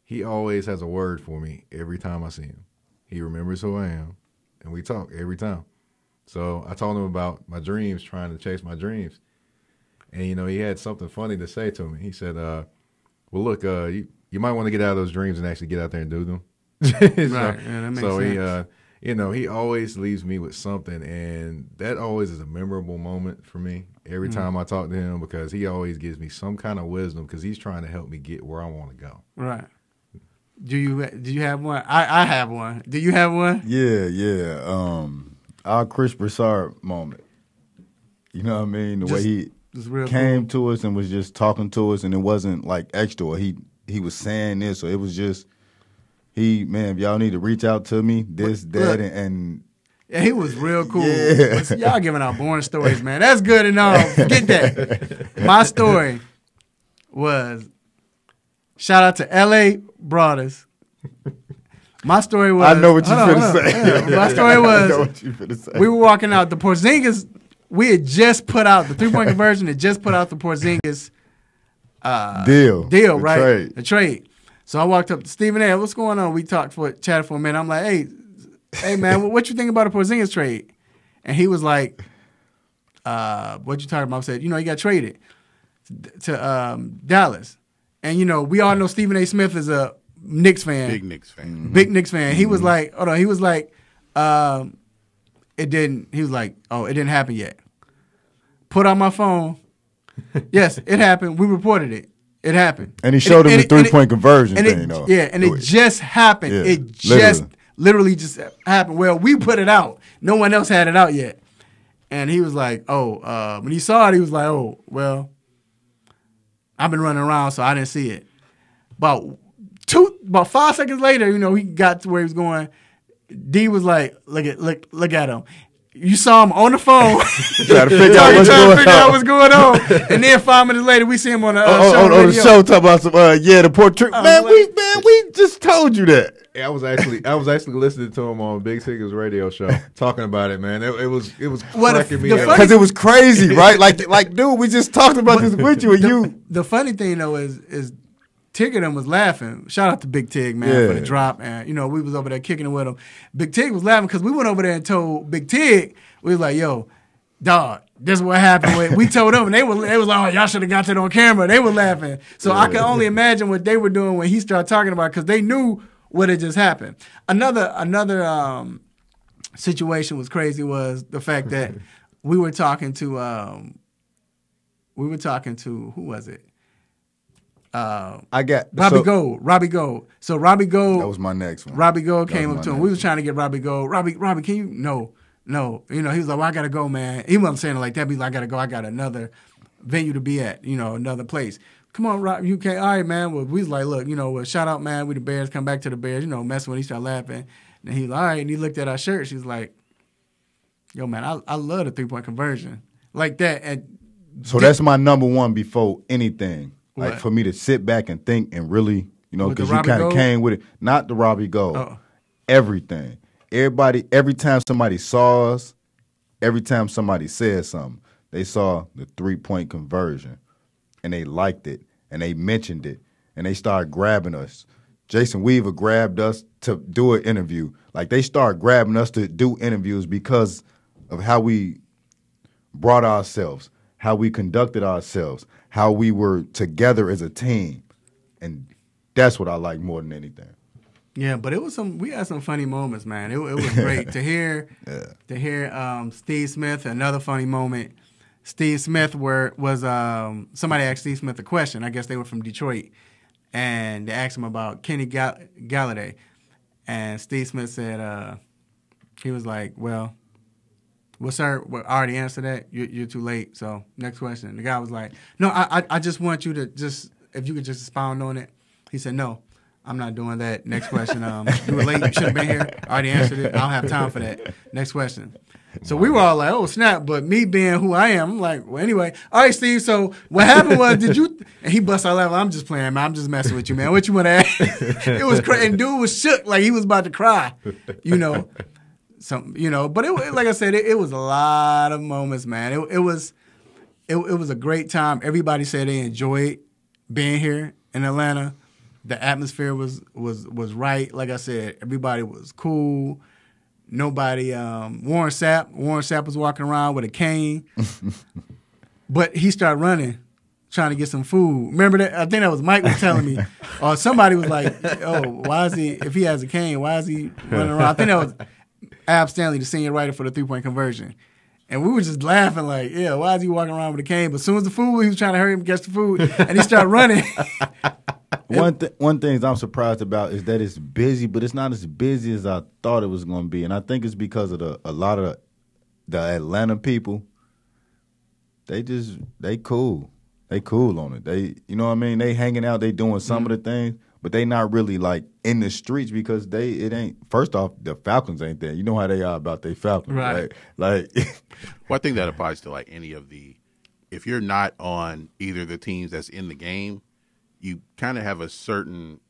He always has a word for me every time I see him. He remembers who I am, and we talk every time. So I told him about my dreams, trying to chase my dreams. And, he had something funny to say to me. He said, well, look, you might want to get out of those dreams and actually get out there and do them. Right, that makes sense. He always leaves me with something, and that always is a memorable moment for me every time I talk to him, because he always gives me some kind of wisdom, because he's trying to help me get where I want to go. Right. Do you have one? I have one. Do you have one? Yeah. Our Chris Broussard moment. You know what I mean? The way he came to us and was just talking to us, and it wasn't like extra, or he was saying this, or it was just, if y'all need to reach out to me, and yeah, he was real cool. Yeah. Y'all giving out boring stories, man. That's good enough. Get that. My story was, shout out to L.A. Brothers. My story was, I know what you're finna say. Yeah. My story was, we were walking out. The Porzingis, we had just put out, the 3-point conversion had just put out the Porzingis deal, right? The trade. So I walked up to Stephen A. What's going on? We chatted for a minute. I'm like, hey man, what you think about the Porzingis trade? And he was like, what you talking about? I said, he got traded to Dallas. And, we all know Stephen A. Smith is a Knicks fan. Big Knicks fan. Mm-hmm. Big Knicks fan. He was like, it didn't happen yet. Put on my phone. Yes, it happened. We reported it. It happened. And he showed him the 3-point conversion thing, though. Yeah, and it just happened. Yeah, it just literally just happened. Well, we put it out. No one else had it out yet. And he was like, when he saw it, he was like, well, I've been running around, so I didn't see it. About 5 seconds later, he got to where he was going. D was like, look at him. You saw him on the phone. trying to figure out what's going on. And then 5 minutes later, we see him on the show. On the show, talking about some the portrait. We just told you that. Yeah, I was actually listening to him on Big Ticket's radio show talking about it, man. It was cracking me up because it was crazy, right? Like, dude, we just talked about this with you, and you. The funny thing though is Tiggerton was laughing. Shout out to Big Tig, man, for the drop. And, we was over there kicking it with him. Big Tig was laughing because we went over there and told Big Tig, we was like, yo, dog, this is what happened. We told them, and they was like, y'all should have got that on camera. They were laughing. So I can only imagine what they were doing when he started talking about it, because they knew what had just happened. Another situation was crazy was the fact that we were talking to, who was it? I got Robbie Gold. So Robbie Gold. That was my next one. Robbie Gold came up to him. We was trying to get Robbie Gold. Robbie, can you? No. He was like, well, I gotta go, man. He wasn't saying it like that. But he's like, I gotta go. I got another venue to be at. Another place. Come on, Rob. You can't. All right, man. Well, we was like, look, well, shout out, man. We the Bears. Come back to the Bears. Messing when he started laughing. And he was like, all right. And he looked at our shirt. She's like, yo, man, I love the 3-point conversion like that. And so that's my number one before anything. Like, for me to sit back and think and really, because you kind of came with it. Not the Robbie Gold. Everything. Everybody, every time somebody saw us, every time somebody said something, they saw the 3-point conversion, and they liked it, and they mentioned it, and they started grabbing us. Jason Weaver grabbed us to do an interview. Like, they start grabbing us to do interviews because of how we brought ourselves, how we conducted ourselves, how we were together as a team. And that's what I like more than anything. Yeah, but we had some funny moments, man. It was great to hear Steve Smith. Another funny moment. Steve Smith was somebody asked Steve Smith a question. I guess they were from Detroit, and they asked him about Kenny Galladay, and Steve Smith said he was like, "Well, sir, I already answered that. You're too late. So next question." The guy was like, "No, I just want you to if you could just expound on it." He said, "No, I'm not doing that. Next question. You were late. You should have been here. I already answered it. I don't have time for that. Next question." So we were all like, "Oh, snap." But me being who I am, I'm like, "Well, anyway. All right, Steve, so what happened was, did you..." And he bust our level. "I'm just playing, man. I'm just messing with you, man. What you want to ask?" It was crazy. And dude was shook like he was about to cry, you know. But it, like I said, it was a lot of moments, man. It was a great time. Everybody said they enjoyed being here in Atlanta. The atmosphere was right. Like I said, everybody was cool. Nobody. Warren Sapp was walking around with a cane, but he started running, trying to get some food. Remember that? I think that was Mike was telling me, or somebody was like, "Oh, why is he? If he has a cane, why is he running around?" I think that was Ab Stanley, the senior writer for the 3-point conversion. And we were just laughing like, yeah, why is he walking around with a cane? But as soon as the food, he was trying to hurry him to catch the food, and he started running. One thing I'm surprised about is that it's busy, but it's not as busy as I thought it was going to be. And I think it's because of a lot of the Atlanta people. They cool. They cool on it. They, you know what I mean? They hanging out, they doing some of the things, but they not really like in the streets because it ain't. First off, the Falcons ain't there. You know how they are about their Falcons, right? Like, well, I think that applies to like any of if you're not on either of the teams that's in the game, you kind of have a certain,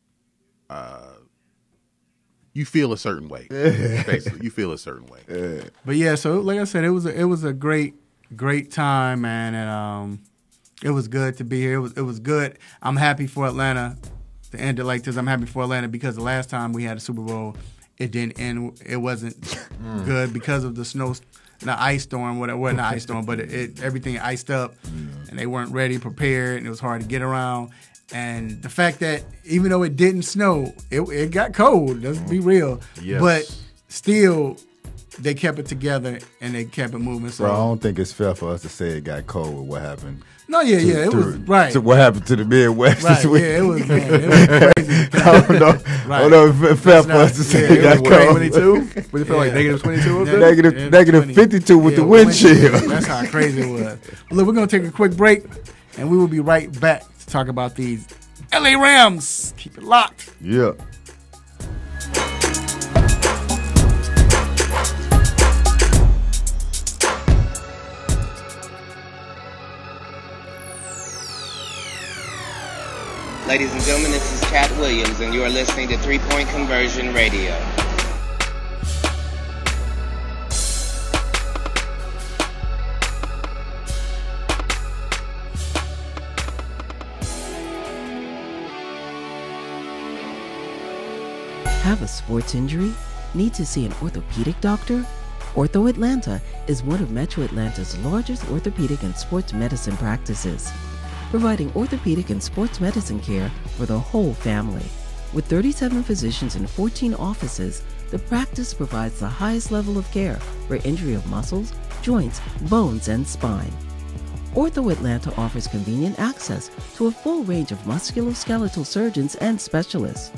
you feel a certain way. Basically, you feel a certain way. But yeah, so like I said, it was a great time, man, and it was good to be here. It was good. I'm happy for Atlanta to end it like this. I'm happy for Atlanta because the last time we had a Super Bowl, it didn't end. It wasn't good because of the ice storm. Whatever, not ice storm, but everything iced up, and they weren't ready, prepared, and it was hard to get around. And the fact that even though it didn't snow, it got cold. Let's be real. Yes. But still, they kept it together and they kept it moving. So bro, I don't think it's fair for us to say it got cold with what happened. No, it was right. So what happened to the Midwest right, this week? Yeah, it was crazy. I don't know. Right. I don't know if it's fair for us to say it got cold. 22? Would it feel like negative 22 up there? Negative 52 with the wind chill. That's how crazy it was. Well, look, we're going to take a quick break, and we will be right back to talk about these LA Rams. Keep it locked. Yeah. Ladies and gentlemen, this is Cat Williams, and you are listening to 3-Point Conversion Radio. Have a sports injury? Need to see an orthopedic doctor? Ortho Atlanta is one of Metro Atlanta's largest orthopedic and sports medicine practices, providing orthopedic and sports medicine care for the whole family. With 37 physicians and 14 offices, the practice provides the highest level of care for injury of muscles, joints, bones, and spine. Ortho Atlanta offers convenient access to a full range of musculoskeletal surgeons and specialists.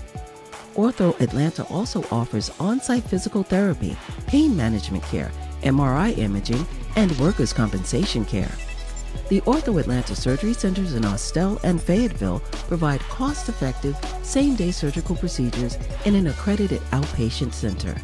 Ortho Atlanta also offers on-site physical therapy, pain management care, MRI imaging, and workers' compensation care. The Ortho Atlanta surgery centers in Austell and Fayetteville provide cost-effective, same-day surgical procedures in an accredited outpatient center.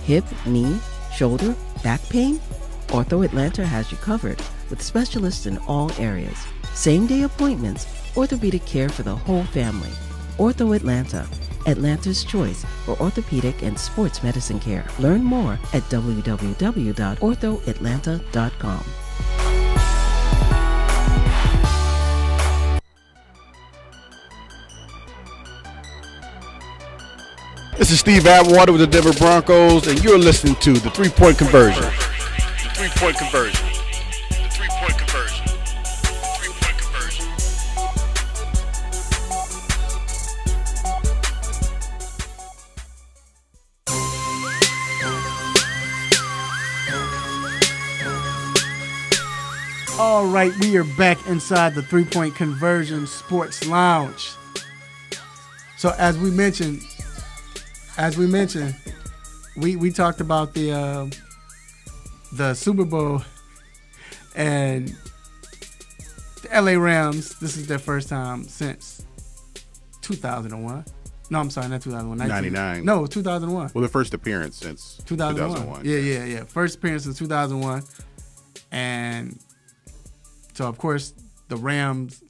Hip, knee, shoulder, back pain? Ortho Atlanta has you covered with specialists in all areas. Same-day appointments, orthopedic care for the whole family. Ortho Atlanta, Atlanta's choice for orthopedic and sports medicine care. Learn more at www.orthoatlanta.com. This is Steve Atwater with the Denver Broncos, and you're listening to the 3-Point Conversion. The 3-Point Conversion. The 3-Point Conversion. The 3-Point Conversion. All right, we are back inside the 3-Point Conversion Sports Lounge. So as we mentioned, we talked about the Super Bowl and the LA Rams. This is their first time since 2001. No, I'm sorry, not 2001. 99. No, 2001. Well, the first appearance since 2001. Yeah. First appearance since 2001. And so, of course, the Rams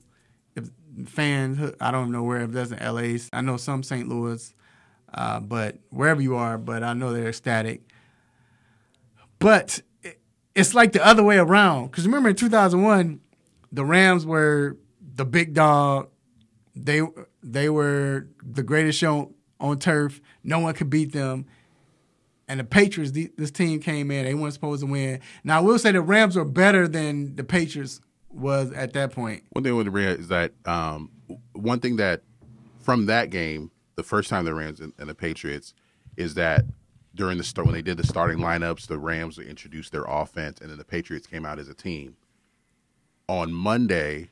fans, I don't know where, if that's in LA. I know some St. Louis, but wherever you are, but I know they're ecstatic. But it's like the other way around. Because remember in 2001, the Rams were the big dog. They were the greatest show on turf. No one could beat them. And the Patriots, this team came in. They weren't supposed to win. Now, I will say the Rams were better than the Patriots was at that point. One thing I want to bring up is that one thing that from that game, the first time the Rams and the Patriots, is that during the start when they did the starting lineups, the Rams introduced their offense, and then the Patriots came out as a team. On Monday,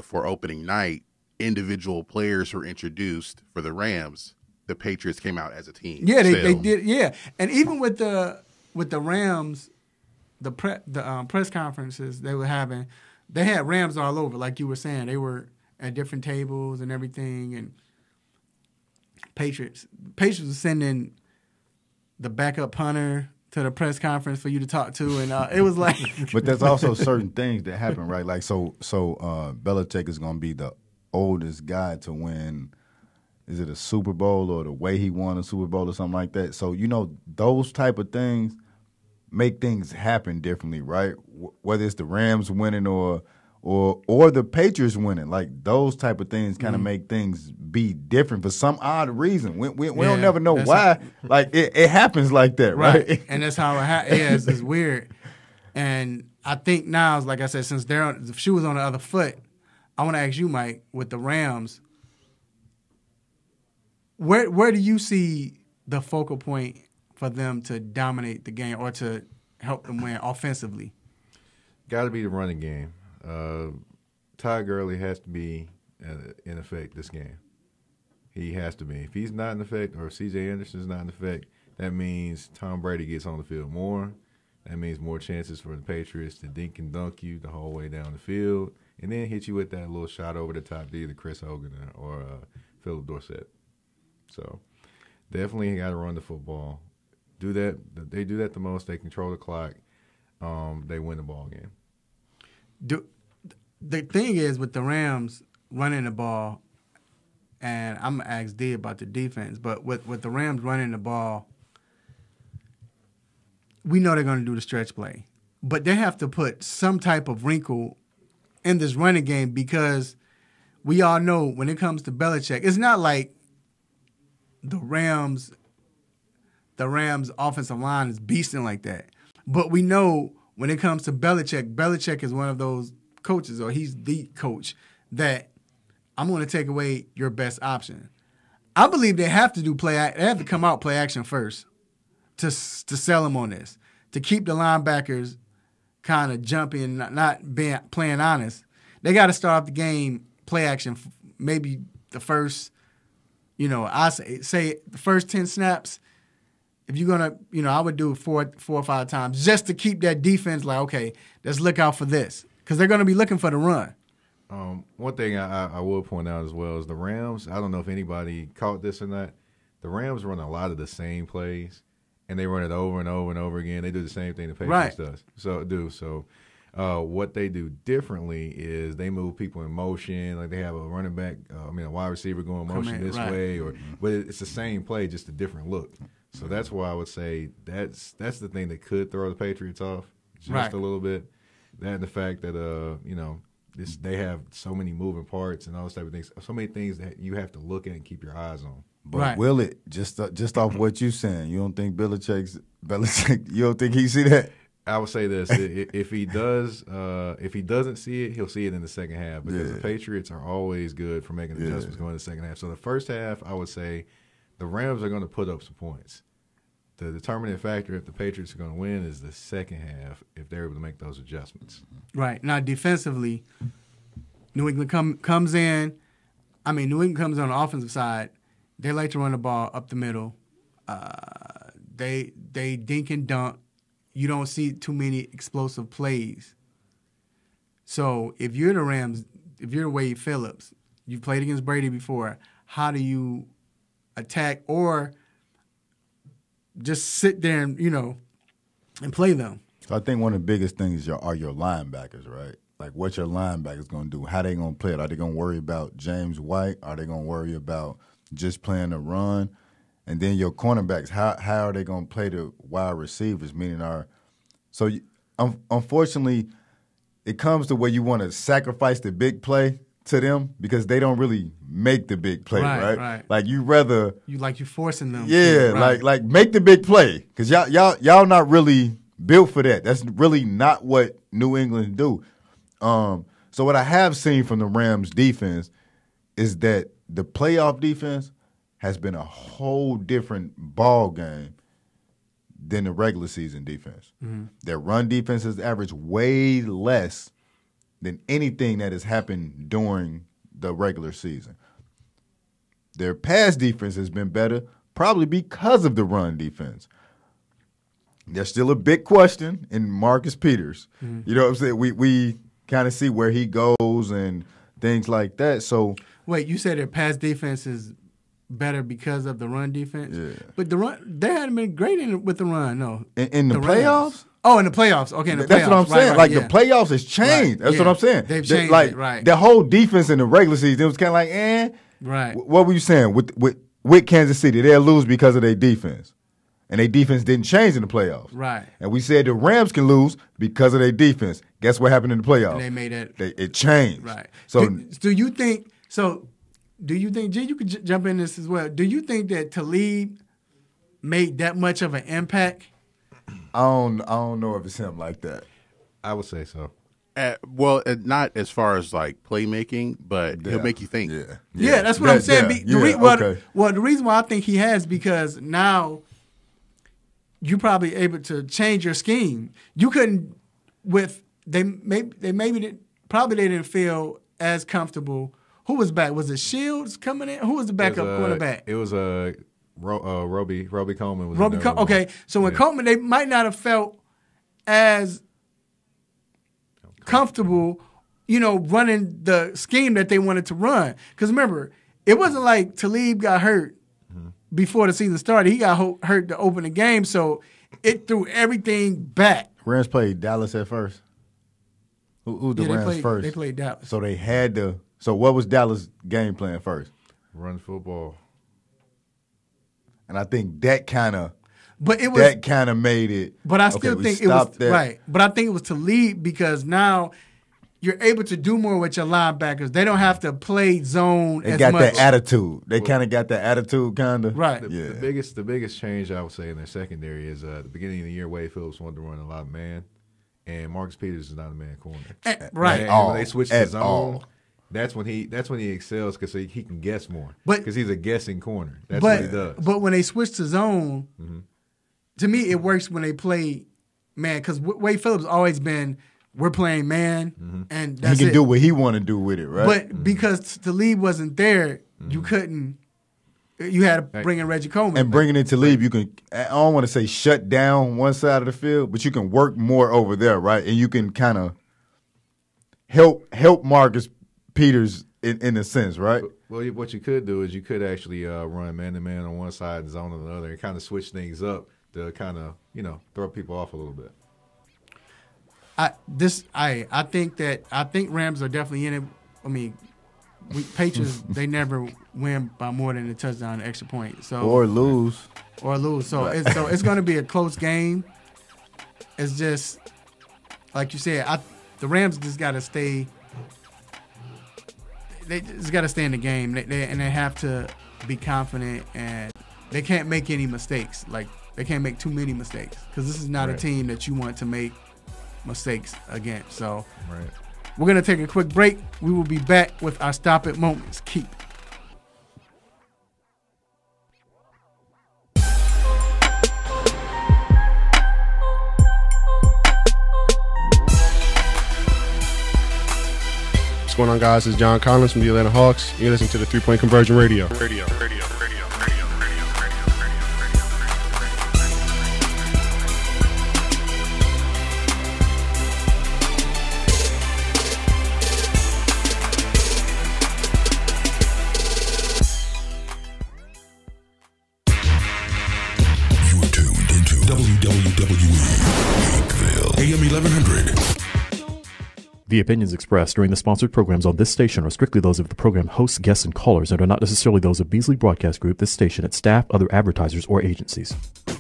for opening night, individual players were introduced for the Rams. The Patriots came out as a team. Yeah, they did. Yeah, and even with the Rams. The press conferences they were having, they had Rams all over, like you were saying. They were at different tables and everything. And Patriots were sending the backup punter to the press conference for you to talk to, and it was like. But there's also certain things that happen, right? Like so Belichick is going to be the oldest guy to win. Is it a Super Bowl or the way he won a Super Bowl or something like that? So those type of things make things happen differently, right? Whether it's the Rams winning or the Patriots winning, like those type of things kind of make things be different for some odd reason. We don't never know why. Like it happens like that, right? And that's how it happens. It's weird. And I think now, like I said, since the shoe was on the other foot, I want to ask you, Mike, with the Rams, where do you see the focal point for them to dominate the game or to help them win offensively? Got to be the running game. Todd Gurley has to be in effect this game. He has to be. If he's not in effect, or if C.J. Anderson's not in effect, that means Tom Brady gets on the field more. That means more chances for the Patriots to dink and dunk you the whole way down the field, and then hit you with that little shot over the top to either Chris Hogan or Philip Dorsett. So definitely got to run the football. Do that. They do that the most. They control the clock. They win the ball game. The thing is with the Rams running the ball, and I'm gonna ask D about the defense, but with the Rams running the ball, we know they're gonna do the stretch play, but they have to put some type of wrinkle in this running game because we all know when it comes to Belichick, it's not like the Rams offensive line is beasting like that. But we know when it comes to Belichick is one of those coaches, or he's the coach, that I'm going to take away your best option. I believe they have to they have to come out play action first to sell them on this, to keep the linebackers kind of jumpy and not playing honest. They got to start off the game play action, maybe the first, I say the first 10 snaps. If you're going to, I would do it four or five times just to keep that defense like, okay, let's look out for this. Because they're going to be looking for the run. One thing I will point out as well is the Rams, I don't know if anybody caught this or not, the Rams run a lot of the same plays, and they run it over and over and over again. They do the same thing the Patriots does. So what they do differently is they move people in motion, like they have a running back, a wide receiver going motion this way, but it's the same play, just a different look. So that's why I would say that's the thing that could throw the Patriots off just a little bit. That and the fact that they have so many moving parts and all those type of things, so many things that you have to look at and keep your eyes on. But will it, just off what you saying, you don't think Belichick, you don't think he see that? I would say this: if he doesn't see it, he'll see it in the second half because the Patriots are always good for making adjustments going in the second half. So the first half, I would say the Rams are going to put up some points. The determining factor if the Patriots are going to win is the second half if they're able to make those adjustments. Right. Now, defensively, New England comes in. I mean, New England comes on the offensive side. They like to run the ball up the middle. They dink and dunk. You don't see too many explosive plays. So if you're the Rams, if you're Wade Phillips, you've played against Brady before, how do you attack or just sit there and, and play them? So I think one of the biggest things are your linebackers, right? Like what your linebackers going to do. How they going to play it? Are they going to worry about James White? Are they going to worry about just playing the run? And then your cornerbacks, how are they going to play the wide receivers? Unfortunately, it comes to where you want to sacrifice the big play to them because they don't really make the big play, right? Like you rather you're forcing them. Yeah, right. like make the big play because y'all not really built for that. That's really not what New England do. So what I have seen from the Rams defense is that the playoff defense has been a whole different ball game than the regular season defense. Mm-hmm. Their run defense has averaged way less than anything that has happened during the regular season. Their pass defense has been better, probably because of the run defense. There's still a big question in Marcus Peters. Mm-hmm. You know what I'm saying? We kind of see where he goes and things like that. So wait, you said their pass defense is better because of the run defense? Yeah. But the run, they hadn't been great with the run, no. In the playoffs? Oh, in the playoffs. Okay, in the playoffs. That's what I'm saying. The playoffs has changed. That's what I'm saying. They've changed it, right. The whole defense in the regular season, it was kind of like, Right. What were you saying? With Kansas City, they'll lose because of their defense. And their defense didn't change in the playoffs. Right. And we said the Rams can lose because of their defense. Guess what happened in the playoffs? And they made it. It changed. Right. So do you think, G, you could jump in this as well. Do you think that Talib made that much of an impact? I don't know if it's him like that. I would say so. Not as far as like playmaking, but he'll make you think. Yeah, that's what I'm saying. The reason why I think he has because now you're probably able to change your scheme. You couldn't they didn't feel as comfortable. Who was back? Was it Shields coming in? Who was the backup quarterback? It was Roby Coleman. Okay, so when Coleman, they might not have felt as comfortable, running the scheme that they wanted to run. Because remember, it wasn't like Talib got hurt before the season started. He got hurt to open the game, so it threw everything back. Rams played Dallas at first. Who's the Rams first? They played Dallas. So they had to. So what was Dallas' game plan first? Run football. And I think that kind of made it. But I still think it was right. But I think it was to lead because now you're able to do more with your linebackers. They don't have to play zone as much. They got that attitude. They kind of got that attitude, kind of. Right. The biggest change I would say in their secondary is at the beginning of the year, Wade Phillips wanted to run a lot of man, and Marcus Peters is not a man corner. Right. And when they switched to zone, that's when he excels because he can guess more. Because he's a guessing corner. That's what he does. But when they switch to zone, to me it works when they play man. Because Wade Phillips always been we're playing man, and that's he can do what he want to do with it, right? But because Talib wasn't there, you couldn't. You had to bring in Reggie Coleman. And bringing in Talib, you can. I don't want to say shut down one side of the field, but you can work more over there, right? And you can kind of help Marcus Peters in a sense, right? Well, what you could do is you could actually run man-to-man on one side and zone on the other and kind of switch things up to kind of, throw people off a little bit. I think Rams are definitely in it. I mean, Patriots, they never win by more than a touchdown, an extra point. So or lose. So it's going to be a close game. It's just like you said. The Rams just got to stay. They just got to stay in the game. They have to be confident, and they can't make any mistakes. Like, they can't make too many mistakes because this is not a team that you want to make mistakes against. So we're going to take a quick break. We will be back with our Stop It moments. Keep it. What's going on, guys? This is John Collins from the Atlanta Hawks. You're listening to the 3-Point Conversion Radio. AM 1100. The opinions expressed during the sponsored programs on this station are strictly those of the program hosts, guests, and callers and are not necessarily those of Beasley Broadcast Group, this station, its staff, other advertisers, or agencies.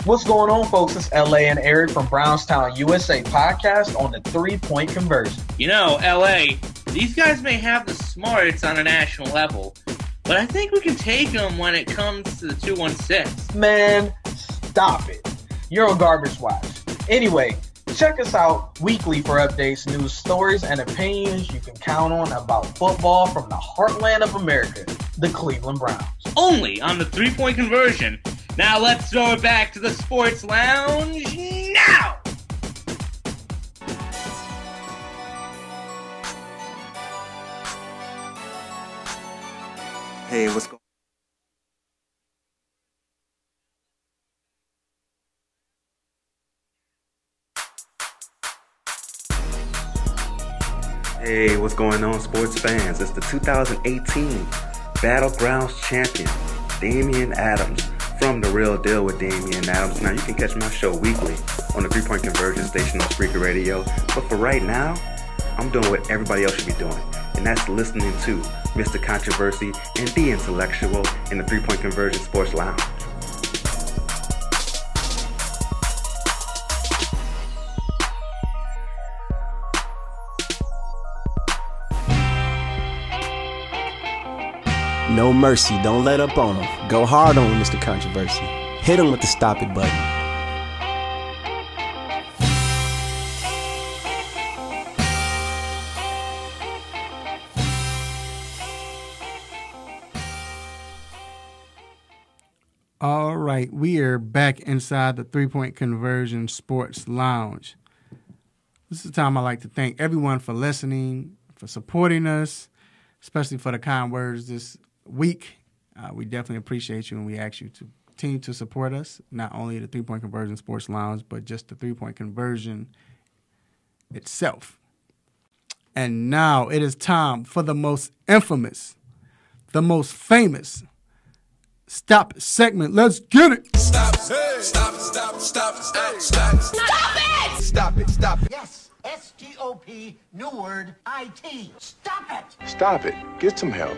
What's going on, folks? It's LA and Eric from Brownstown, USA podcast on the 3-Point Conversion. You know, LA, these guys may have the smarts on a national level, but I think we can take them when it comes to the 216. Man, stop it. You're on Garbage Watch. Anyway, check us out weekly for updates, news, stories, and opinions you can count on about football from the heartland of America, the Cleveland Browns. Only on the 3-Point Conversion. Now let's throw it back to the Sports Lounge now! Hey, what's going on? Hey, what's going on, sports fans? It's the 2018 Battlegrounds champion, Damian Adams, from The Real Deal with Damian Adams. Now, you can catch my show weekly on the 3-Point Conversion station on Spreaker Radio. But for right now, I'm doing what everybody else should be doing, and that's listening to Mr. Controversy and The Intellectual in the 3-Point Conversion Sports Lounge. No mercy, don't let up on him. Go hard on him, Mr. Controversy. Hit him with the stop it button. All right, we are back inside the 3-Point Conversion Sports Lounge. This is the time I like to thank everyone for listening, for supporting us, especially for the kind words this week. We definitely appreciate you, and we ask you to continue to support us, not only the 3-Point Conversion Sports Lounge, but just the 3-Point Conversion itself. And now it is time for the most infamous, the most famous Stop It segment. Let's get it. Stop it. Stop it. Stop it. Stop it. Stop it. Stop it. Stop it. Stop it. Yes. S-T-O-P, new word, I-T. Stop it. Stop it. Get some help.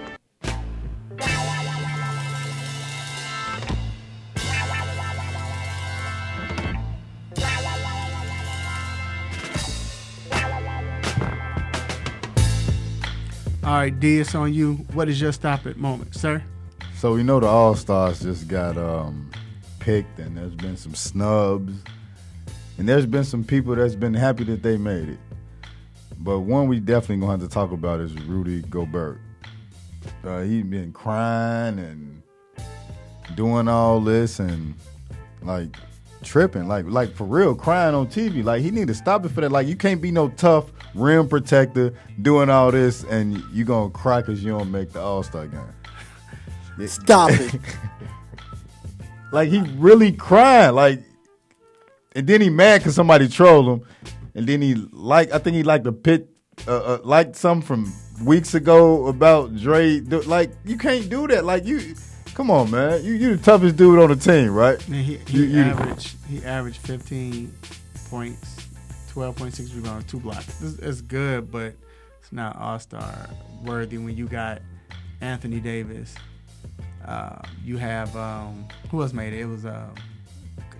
All right, D, it's on you. What is your stop it moment, sir? So we know the All-Stars just got picked, and there's been some snubs, and there's been some people that's been happy that they made it. But one we definitely gonna have to talk about is Rudy Gobert. He been crying and doing all this and like tripping, like for real, crying on TV. Like, he need to stop it for that. Like, you can't be no tough rim protector doing all this and you gonna cry because you don't make the All-Star game. Stop it. Like, he really crying. Like, and then he mad because somebody trolled him. And then I think he liked a pit, liked something from weeks ago about Dre. Like, you can't do that. Like, come on, man. You the toughest dude on the team, right? He averaged 15 points, 12.6 rebounds, 2 blocks. It's good, but it's not All-Star worthy when you got Anthony Davis. You have who else made it? It was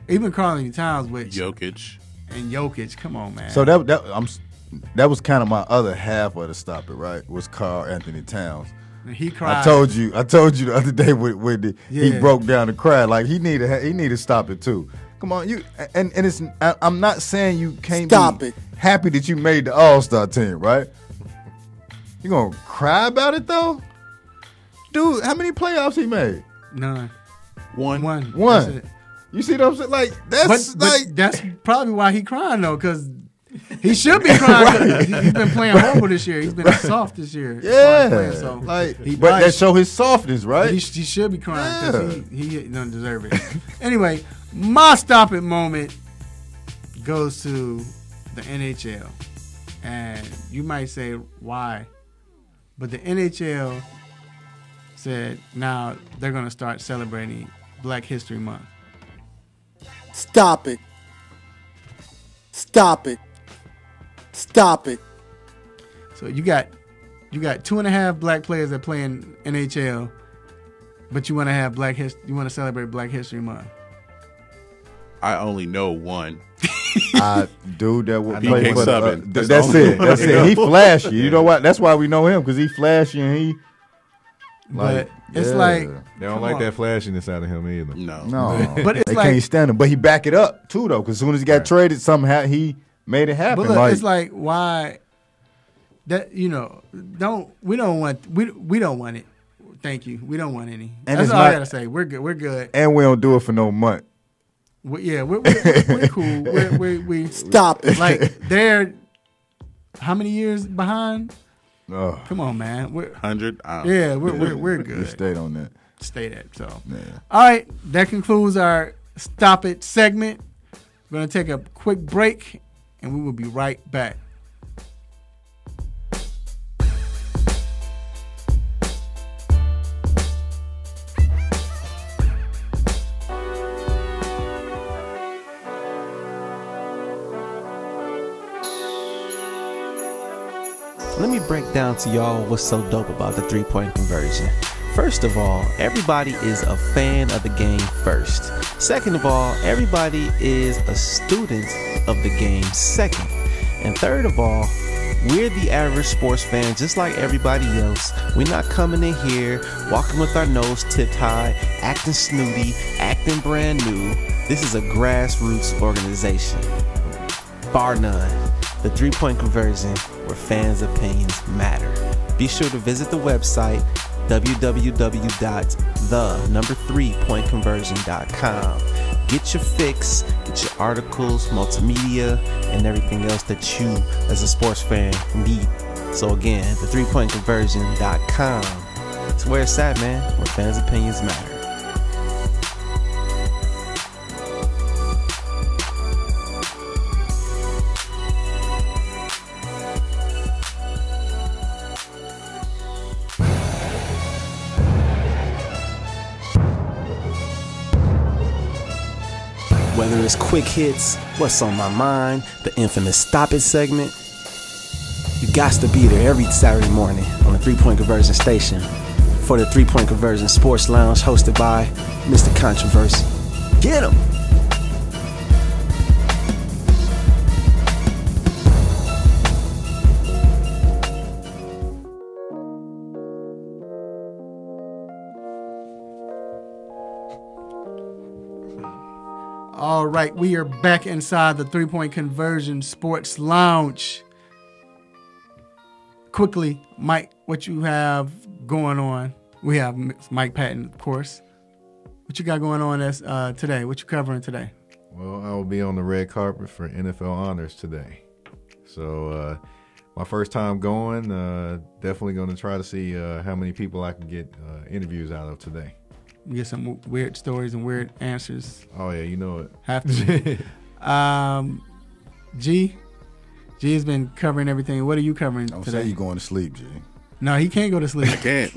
even Karl-Anthony Towns with Jokic. And Jokic, come on, man. So that was kind of my other half of the stop it, right? Was Karl-Anthony Towns. He cried. I told you the other day with he broke down the cry. Like he need to stop it too. Come on, you and it's. I'm not saying you can't be happy that you made the All-Star team, right? You gonna cry about it though, dude? How many playoffs he made? None. One. That's it. You see what I'm saying? Like that's but that's probably why he crying though, because he should be crying. Right. He's been playing horrible this year. He's been soft this year. Yeah, so but that show his softness, right? He should be crying because he doesn't deserve it. Anyway, my stop it moment goes to the NHL, and you might say why, but the NHL said now they're going to start celebrating Black History Month. Stop it. Stop it. Stop it. So you got 2.5 black players that play in NHL, but you want to have you want to celebrate Black History Month. I only know one. Dude that would play for that's it. He flashy. You know what? That's why we know him, because he flashy and he. Like, it's like they don't like that flashiness out of him either. No. But it's they like, can't stand him. But he back it up too, though, because as soon as he got traded, somehow he made it happen. But look, it's like, why? That we don't want it. Thank you. We don't want any. And that's all I gotta say. We're good. We're good. And we don't do it for no month. We're cool. We stop it. Like they're how many years behind? Oh. Come on, man. We're 100. Yeah, we're good. We stayed on that. Stay that. So, yeah. All right. That concludes our Stop It segment. We're gonna take a quick break, and we will be right back. Let me break down to y'all what's so dope about the three-point conversion. First of all, everybody is a fan of the game first. Second of all, everybody is a student of the game second. And third of all, we're the average sports fan just like everybody else. We're not coming in here, walking with our nose tipped high, acting snooty, acting brand new. This is a grassroots organization. Bar none. The three-point conversion, where fans' opinions matter. Be sure to visit the website www.the3pointconversion.com. Get your fix, get your articles, multimedia, and everything else that you, as a sports fan, need. So again, the3pointconversion.com. It's where it's at, man, where fans' opinions matter. Whether it's quick hits, what's on my mind, the infamous Stop It segment, you got to be there every Saturday morning on the 3-Point Conversion station for the 3-Point Conversion Sports Lounge hosted by Mr. Controversy. Get him! All right, we are back inside the 3-Point Conversion Sports Lounge. Quickly, Mike, what you have going on? We have Mike Patton, of course. What you got going on today? What you covering today? Well, I will be on the red carpet for NFL Honors today. So my first time going, definitely going to try to see how many people I can get interviews out of today. You get some weird stories and weird answers. Oh, yeah, you know it. Have to. G has been covering everything. What are you covering Don't today? say you're going to sleep, G. No, he can't go to sleep. I can't.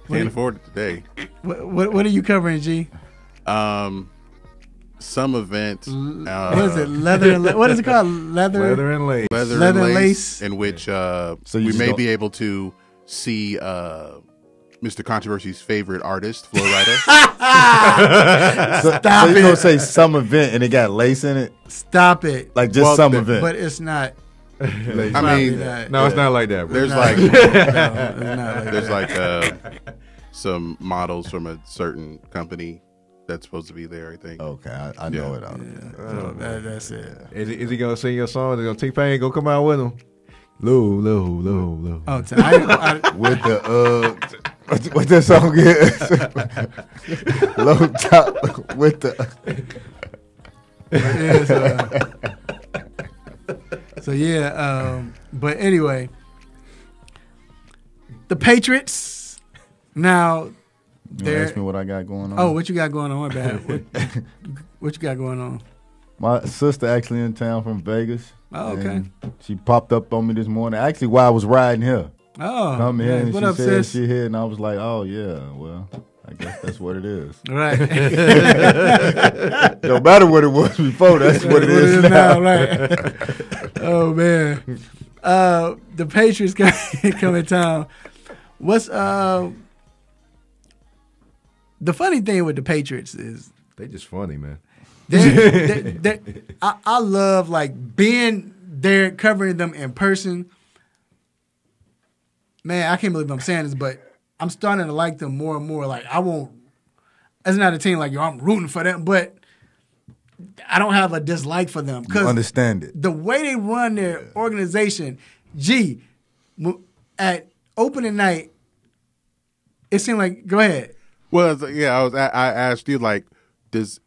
Can't afford it today. What are you covering, G? Some event. What is it? What is it called? Leather and Lace. Leather and Lace. In which we may be able to see Mr. Controversy's favorite artist, Flo Rida. So you're going to say some event and it got lace in it? Stop it. Like just some event. But it's not. I mean, no, it's not like that. Bro. There's No, like, it's not like there's that. like some models from a certain company that's supposed to be there. I think. Okay, I know it. So that's it. Is he gonna sing your song? Is T-Pain gonna come out with him? Low. Oh, I with the what that song is? Low top with the. So yeah, but anyway, the Patriots now. You ask me what I got going on? Oh, what you got going on, man? What you got going on? My sister actually in town from Vegas. Oh, okay. She popped up on me this morning. Actually, while I was riding here. Oh, come here, and what she up, said sis? she here, and I was like, oh yeah, well, I guess that's what it is. Right. No matter what it was before, that's what it is now. Right. Oh man, the Patriots come in town. What's the funny thing with the Patriots is they just funny, man. I love like being there, covering them in person. Man, I can't believe I'm saying this, but I'm starting to like them more and more. Like I won't. It's not a team like I'm rooting for them, but I don't have a dislike for them You understand it. The way they run their organization. At opening night, it seemed like. Go ahead. Well, yeah, I asked you like, does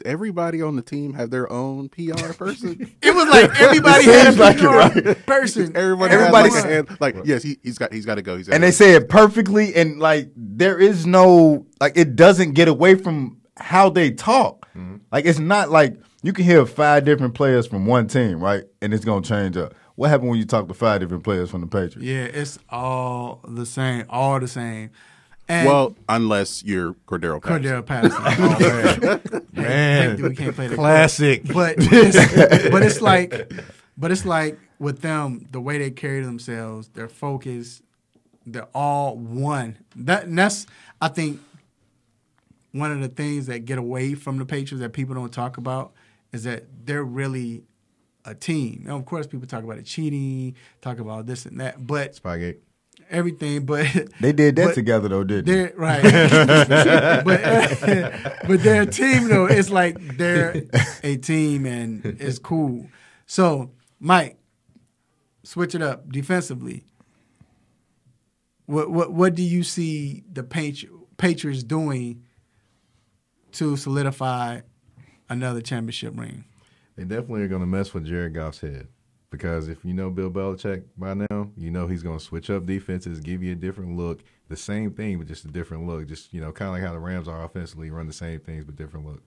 everybody on the team have their own PR person? It was like everybody had a PR person. Everybody like yes, he's got to go. And they say it perfectly, and like there is no like it doesn't get away from how they talk. Mm-hmm. Like it's not like you can hear 5 different players from one team, right? And it's gonna change up. What happened when you talk to 5 different players from the Patriots? Yeah, it's all the same. And well, unless you're Cordero Patterson. Oh, man. We can't play that. Classic. But it's like with them, the way they carry themselves, their focus, they're all one. That's I think one of the things that get away from the Patriots that people don't talk about is that they're really a team. Now, of course, people talk about it cheating, talk about this and that, but Spygate. Everything, but they did that together though, didn't they? Right. but they're a team though. It's like they're a team and it's cool. So, Mike, switch it up defensively. What do you see the Patriots doing to solidify another championship ring? They definitely are going to mess with Jared Goff's head. Because if you know Bill Belichick by now, you know he's going to switch up defenses, give you a different look. The same thing, but just a different look. Just, kind of like how the Rams are offensively, run the same things, but different look.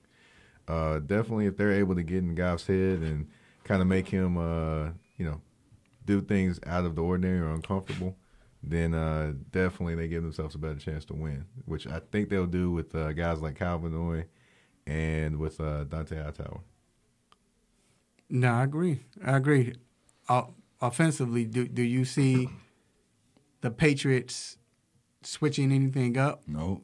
Definitely if they're able to get in Goff's head and kind of make him, do things out of the ordinary or uncomfortable, then definitely they give themselves a better chance to win, which I think they'll do with guys like Calvin Oy and with Dante Hightower. No, I agree. Offensively, do you see the Patriots switching anything up? No.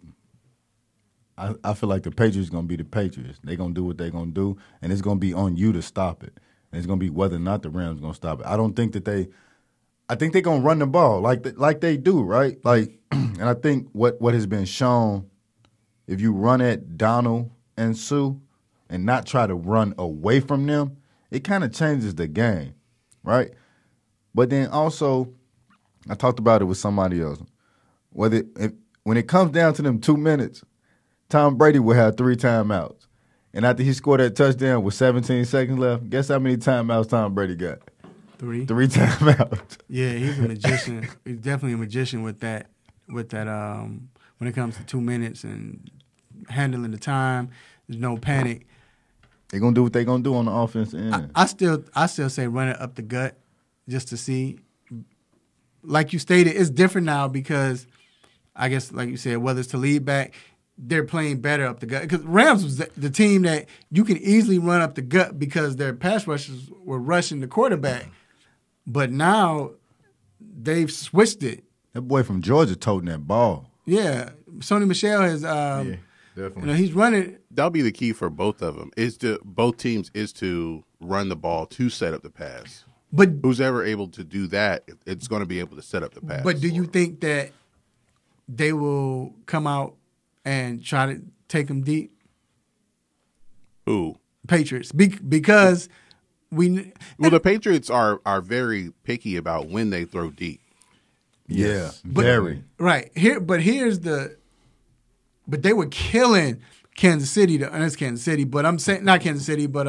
I feel like the Patriots going to be the Patriots. They're going to do what they're going to do, and it's going to be on you to stop it. And it's going to be whether or not the Rams going to stop it. I don't think that I think they're going to run the ball like they do, right? Like, and I think what has been shown, if you run at Donald and Sue and not try to run away from them, it kind of changes the game. Right? But then also, I talked about it with somebody else. When it comes down to them 2 minutes, Tom Brady will have 3 timeouts. And after he scored that touchdown with 17 seconds left, guess how many timeouts Tom Brady got? 3. 3 timeouts. Yeah, he's a magician. He's definitely a magician with that when it comes to 2 minutes and handling the time. There's no panic. They're going to do what they're going to do on the offense end. I still say run it up the gut just to see. Like you stated, it's different now because I guess, like you said, whether it's to lead back, they're playing better up the gut. Because Rams was the team that you can easily run up the gut because their pass rushers were rushing the quarterback. But now they've switched it. That boy from Georgia toting that ball. Yeah. Sony Michel has definitely. He's running. That'll be the key for both of them. Both teams is to run the ball to set up the pass. But who's ever able to do that, it's going to be able to set up the pass. But do you think that they will come out and try to take them deep? Who? Patriots. Because the Patriots are very picky about when they throw deep. Yeah, very. Right. But they were killing Kansas City. That's Kansas City, but I'm saying not Kansas City, but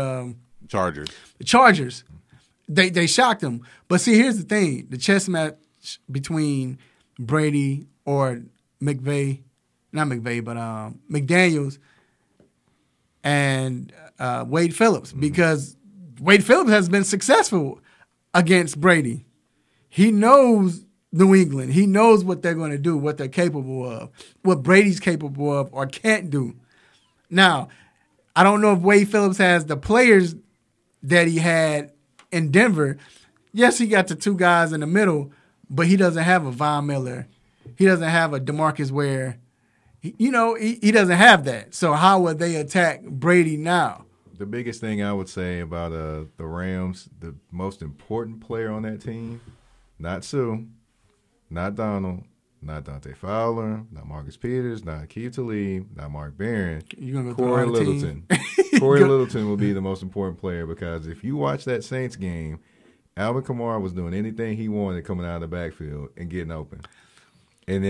Chargers. The Chargers. They shocked them. But see, here's the thing: the chess match between Brady or McDaniels and Wade Phillips, because Wade Phillips has been successful against Brady. He knows New England. He knows what they're going to do, what they're capable of, what Brady's capable of or can't do. Now, I don't know if Wade Phillips has the players that he had in Denver. Yes, he got the two guys in the middle, but he doesn't have a Von Miller. He doesn't have a DeMarcus Ware. He doesn't have that. So how would they attack Brady now? The biggest thing I would say about the Rams, the most important player on that team, not Sue, not Donald, not Dante Fowler, not Marcus Peters, not Keith Talib, not Mark Barron. Corey Littleton. Corey Littleton will be the most important player, because if you watch that Saints game, Alvin Kamara was doing anything he wanted coming out of the backfield and getting open. And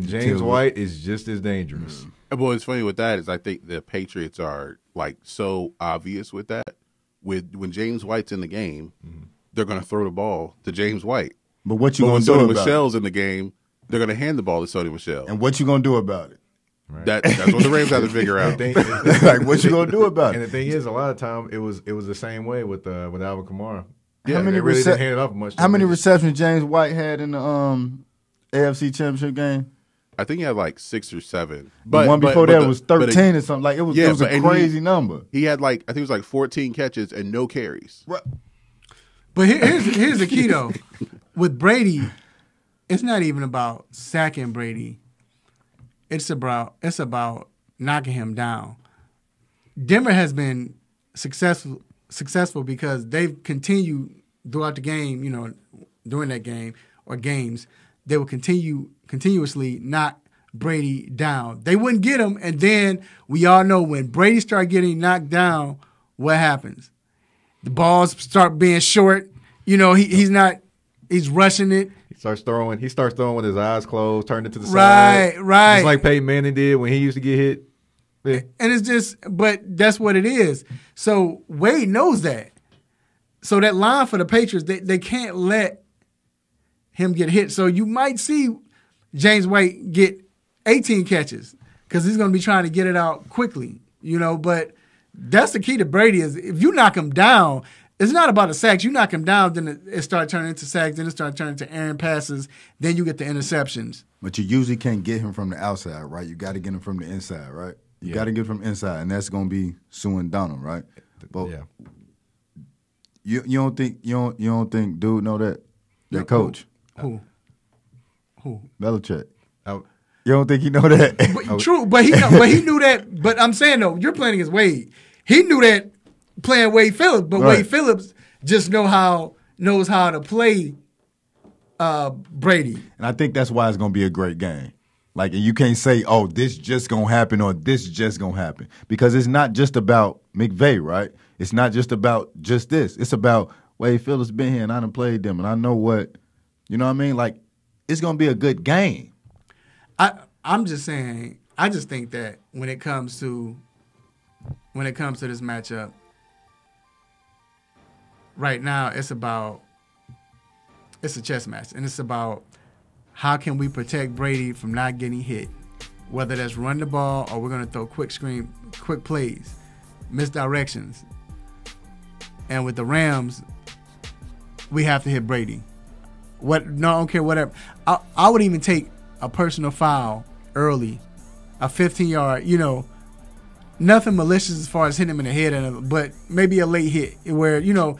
James White is just as dangerous. But what's funny with that is I think the Patriots are like so obvious with that. When James White's in the game, they're going to throw the ball to James White. But what you going to do about it? When Sony Michel's in the game, they're going to hand the ball to Sony Michel. And what you going to do about it? Right. That's what the Rams have to figure out. Like, what you going to do about it? And the thing is, a lot of time it was the same way with Alvin Kamara. Yeah, they really didn't hand it off much. How many receptions James White had in the AFC Championship game? I think he had like 6 or 7. But the one before that was 13 or something. Like it was a crazy number. He had I think it was like 14 catches and no carries. Right. But here's the key though. With Brady, it's not even about sacking Brady. It's about knocking him down. Denver has been successful because they've continued throughout the game, during that game or games, they will continuously knock Brady down. They wouldn't get him, and then we all know when Brady starts getting knocked down, what happens? The balls start being short. He's rushing it. He starts throwing with his eyes closed, turned it to the side. Right. Just like Peyton Manning did when he used to get hit. Yeah. And but that's what it is. So Wade knows that. So that line for the Patriots, they can't let him get hit. So you might see James White get 18 catches because he's going to be trying to get it out quickly, But that's the key to Brady is if you knock him down, it's not about the sacks. You knock him down, then it starts turning into sacks, then it starts turning into errant passes, then you get the interceptions. But you usually can't get him from the outside, right? You got to get him from the inside, right? You got to get from inside, and that's going to be Sue and Donald, right? But you don't think dude know that coach? Who? Belichick. You don't think he know that? True, but he knew that. But I'm saying though, you're playing against Wade. He knew that playing Wade Phillips, but Wade Phillips just knows how to play Brady. And I think that's why it's going to be a great game. Like, you can't say, oh, this just going to happen or this just going to happen. Because it's not just about McVay, right? It's not just about just this. It's about Wade Phillips been here and I done played them and I know what, you know what I mean? Like, it's going to be a good game. I'm just saying, I just think that when it comes to this matchup, right now it's a chess match, and it's about how can we protect Brady from not getting hit, whether that's run the ball or we're going to throw quick plays, misdirections. And with the Rams, we have to hit Brady. I don't care, whatever. I would even take a personal foul early, a 15-yard, nothing malicious as far as hitting him in the head, but maybe a late hit where, what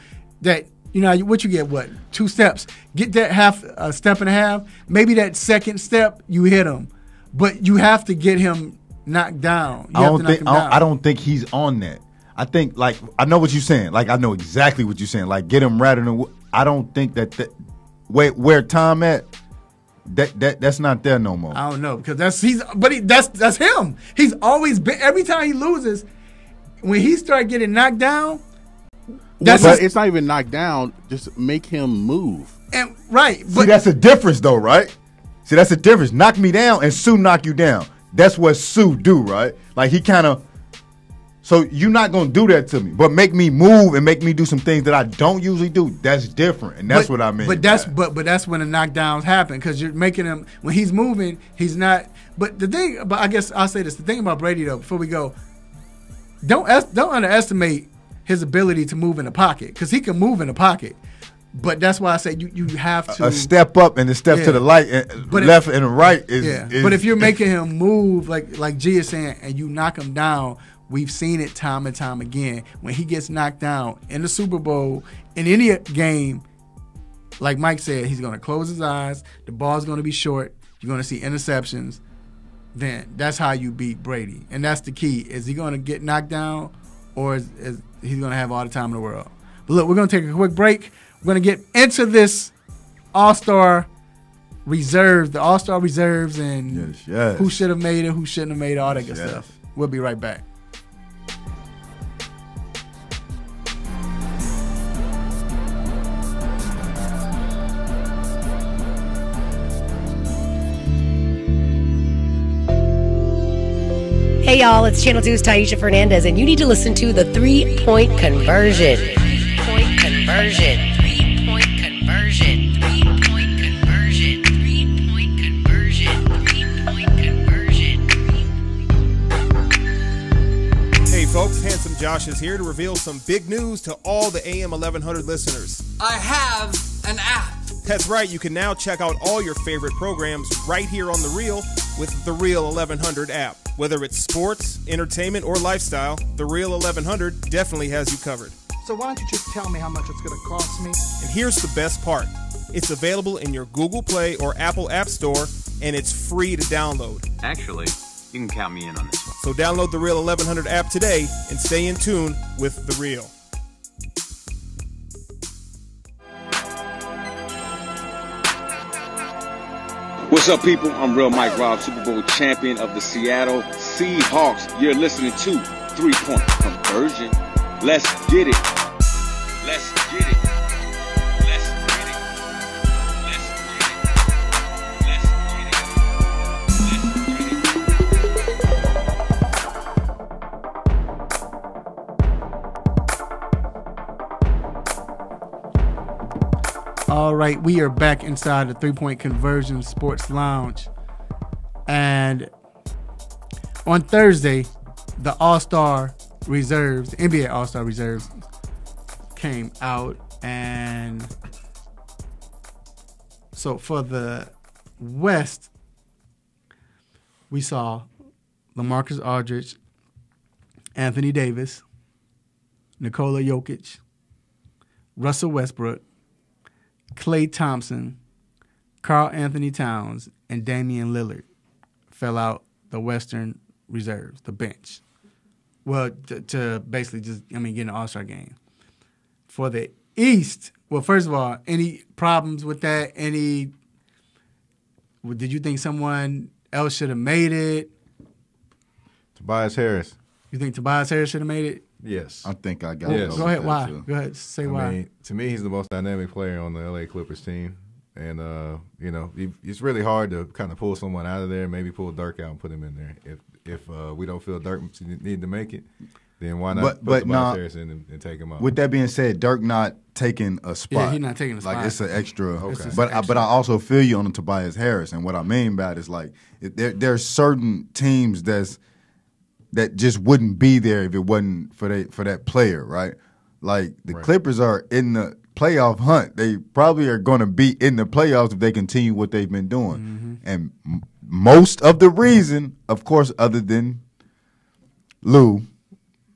you get, 2 steps. Get that a step and a half. Maybe that second step, you hit him. But you have to get him knocked down. I don't think he's on that. I think, I know what you're saying. I know exactly what you're saying. Get him right in the I don't think where Tom at. That's not there no more. I don't know because that's him. He's always been. Every time he loses, when he start getting knocked down, but it's not even knocked down. Just make him move. And right, but see, that's a difference though, right? See, that's a difference. Knock me down and Sue knock you down. That's what Sue do, right? Like he kind of. So you're not gonna do that to me, but make me move and make me do some things that I don't usually do. That's different, and that's what I mean. But that's when the knockdowns happen because you're making him when he's moving, he's not. But I guess I'll say this: the thing about Brady though, before we go, don't underestimate his ability to move in the pocket because he can move in the pocket. But that's why I say you have to a step up and a step to the left and the right is. But if you're making him move like G is saying, and you knock him down. We've seen it time and time again. When he gets knocked down in the Super Bowl, in any game, like Mike said, he's going to close his eyes. The ball's going to be short. You're going to see interceptions. Then that's how you beat Brady. And that's the key. Is he going to get knocked down or is he going to have all the time in the world? But look, we're going to take a quick break. We're going to get into this All-Star reserves, the All-Star reserves and who should have made it, who shouldn't have made it, all that good stuff. We'll be right back. Hey y'all, it's Channel 2's Taisha Fernandez, and you need to listen to the 3-Point Conversion. 3-Point Conversion. 3-Point Conversion. 3-Point Conversion. 3-Point Conversion. 3-Point Conversion. Hey folks, Handsome Josh is here to reveal some big news to all the AM 1100 listeners. I have an app. That's right, you can now check out all your favorite programs right here on The Real with the Real 1100 app. Whether it's sports, entertainment, or lifestyle, the Real 1100 definitely has you covered. So why don't you just tell me how much it's going to cost me? And here's the best part. It's available in your Google Play or Apple App Store, and it's free to download. Actually, you can count me in on this one. So download the Real 1100 app today and stay in tune with The Real. What's up, people? I'm Real Mike Robb, Super Bowl champion of the Seattle Seahawks. You're listening to 3-Point Conversion. Let's get it. Let's get it. Let's get it. Let's get it. Let's get it. All right, we are back inside the 3-Point Conversion Sports Lounge. And on Thursday, the All-Star Reserves, the NBA All-Star Reserves came out. And so for the West, we saw LaMarcus Aldridge, Anthony Davis, Nikola Jokic, Russell Westbrook, Klay Thompson, Karl Anthony Towns, and Damian Lillard fell out the Western Reserves, the bench. Well, to basically just, get an All-Star game. For the East, well, first of all, any problems with that? Did you think someone else should have made it? Tobias Harris. You think Tobias Harris should have made it? Yes. I think I got it. Go ahead. Why? Go ahead. Say why. To me, he's the most dynamic player on the LA Clippers team. And, it's really hard to kind of pull someone out of there, maybe pull Dirk out and put him in there. If we don't feel Dirk need to make it, then why not put Tobias Harris in and take him out? With that being said, Dirk not taking a spot. Yeah, he's not taking a spot. Like, it's an extra. Okay. But I also feel you on the Tobias Harris. And what I mean by it is, like, there's certain teams that just wouldn't be there if it wasn't for that player, right? Like, the Clippers are in the playoff hunt. They probably are going to be in the playoffs if they continue what they've been doing. Mm-hmm. And most of the reason, of course, other than Lou,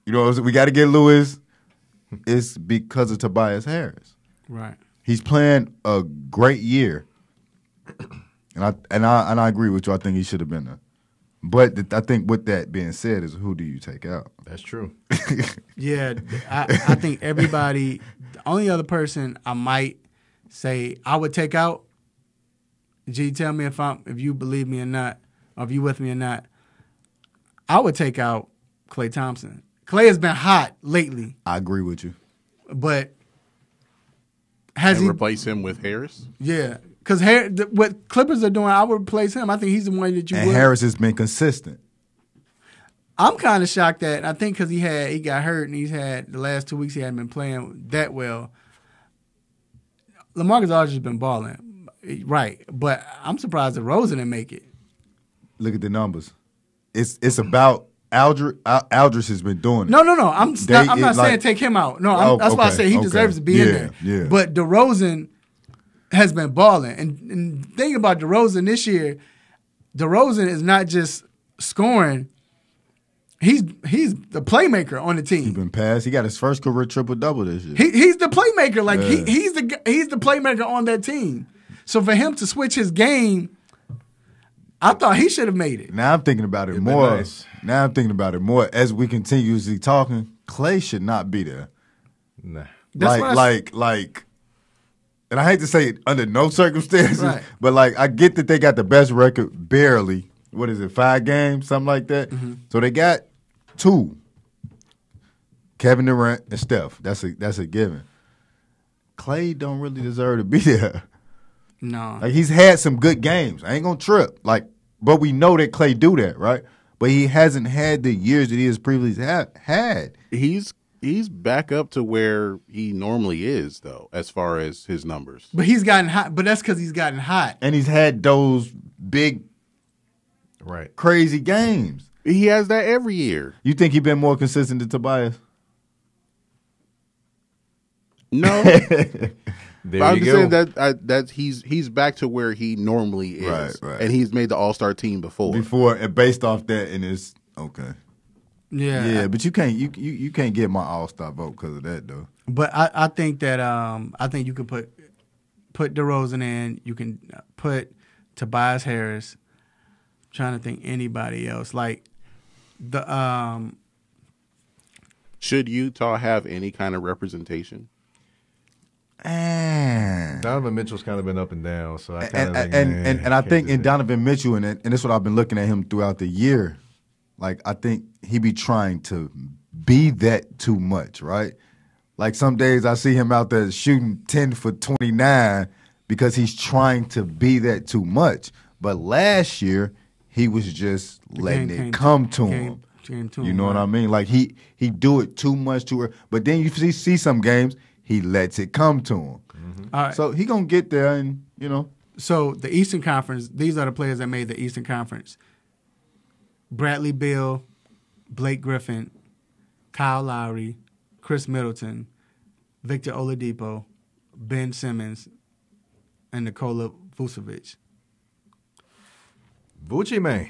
we got to get Lewis, is because of Tobias Harris. Right. He's playing a great year, and I agree with you. I think he should have been there. But I think with that being said, is who do you take out? That's true. Yeah, I think everybody. The only other person I might say I would take out. G, tell me if you believe me or not, or if you with me or not. I would take out Klay Thompson. Klay has been hot lately. I agree with you. But replace him with Harris? Yeah. Because what Clippers are doing, I would replace him. I think he's the one that you would. And Harris has been consistent. I'm kind of shocked that, I think because he got hurt and he's had the last 2 weeks he hadn't been playing that well. LaMarcus Aldridge has been balling. Right. But I'm surprised that Rosen didn't make it. Look at the numbers. It's about Aldridge. Aldridge has been doing it. No. I'm not saying take him out. No, that's why I say he deserves to be in there. Yeah. But DeRozan has been balling. And the thing about DeRozan this year, DeRozan is not just scoring. He's the playmaker on the team. He's been passed. He got his first career triple-double this year. He's the playmaker. Like he's the playmaker on that team. So for him to switch his game, I thought he should have made it. Now I'm thinking about it more. Nice. Now I'm thinking about it more. As we continuously talking, Klay should not be there. Nah. Like, and I hate to say it under no circumstances, right. but like I get that they got the best record barely. What is it, 5 games, something like that? Mm-hmm. So they got 2. Kevin Durant and Steph. That's a given. Klay don't really deserve to be there. No. Like he's had some good games. I ain't gonna trip. Like, but we know that Klay do that, right? But he hasn't had the years that he has previously had. He's back up to where he normally is, though, as far as his numbers. But he's gotten hot. But that's because he's gotten hot. And he's had those big, crazy games. He has that every year. You think he's been more consistent than Tobias? No. There I'm you just go. saying that he's back to where he normally is, right. And he's made the All-Star team before. And based off that, and it's okay. Yeah, but you can't you can't get my All-Star vote because of that though. But I think that I think you can put DeRozan in. You can put Tobias Harris. I'm trying to think anybody else like the. Should Utah have any kind of representation? Donovan Mitchell's kind of been up and down, so I kind of and I think in Donovan Mitchell and that's what I've been looking at him throughout the year. Like I think he be trying to be that too much, right? Like some days I see him out there shooting 10 for 29 because he's trying to be that too much. But last year he was just letting it come to him. You know what I mean? Like he do it too much to her. But then you see some games. He lets it come to him. Mm-hmm. All right. So he going to get there and, you know. So the Eastern Conference, these are the players that made the Eastern Conference. Bradley Beal, Blake Griffin, Kyle Lowry, Chris Middleton, Victor Oladipo, Ben Simmons, and Nikola Vucevic. Vucci, man.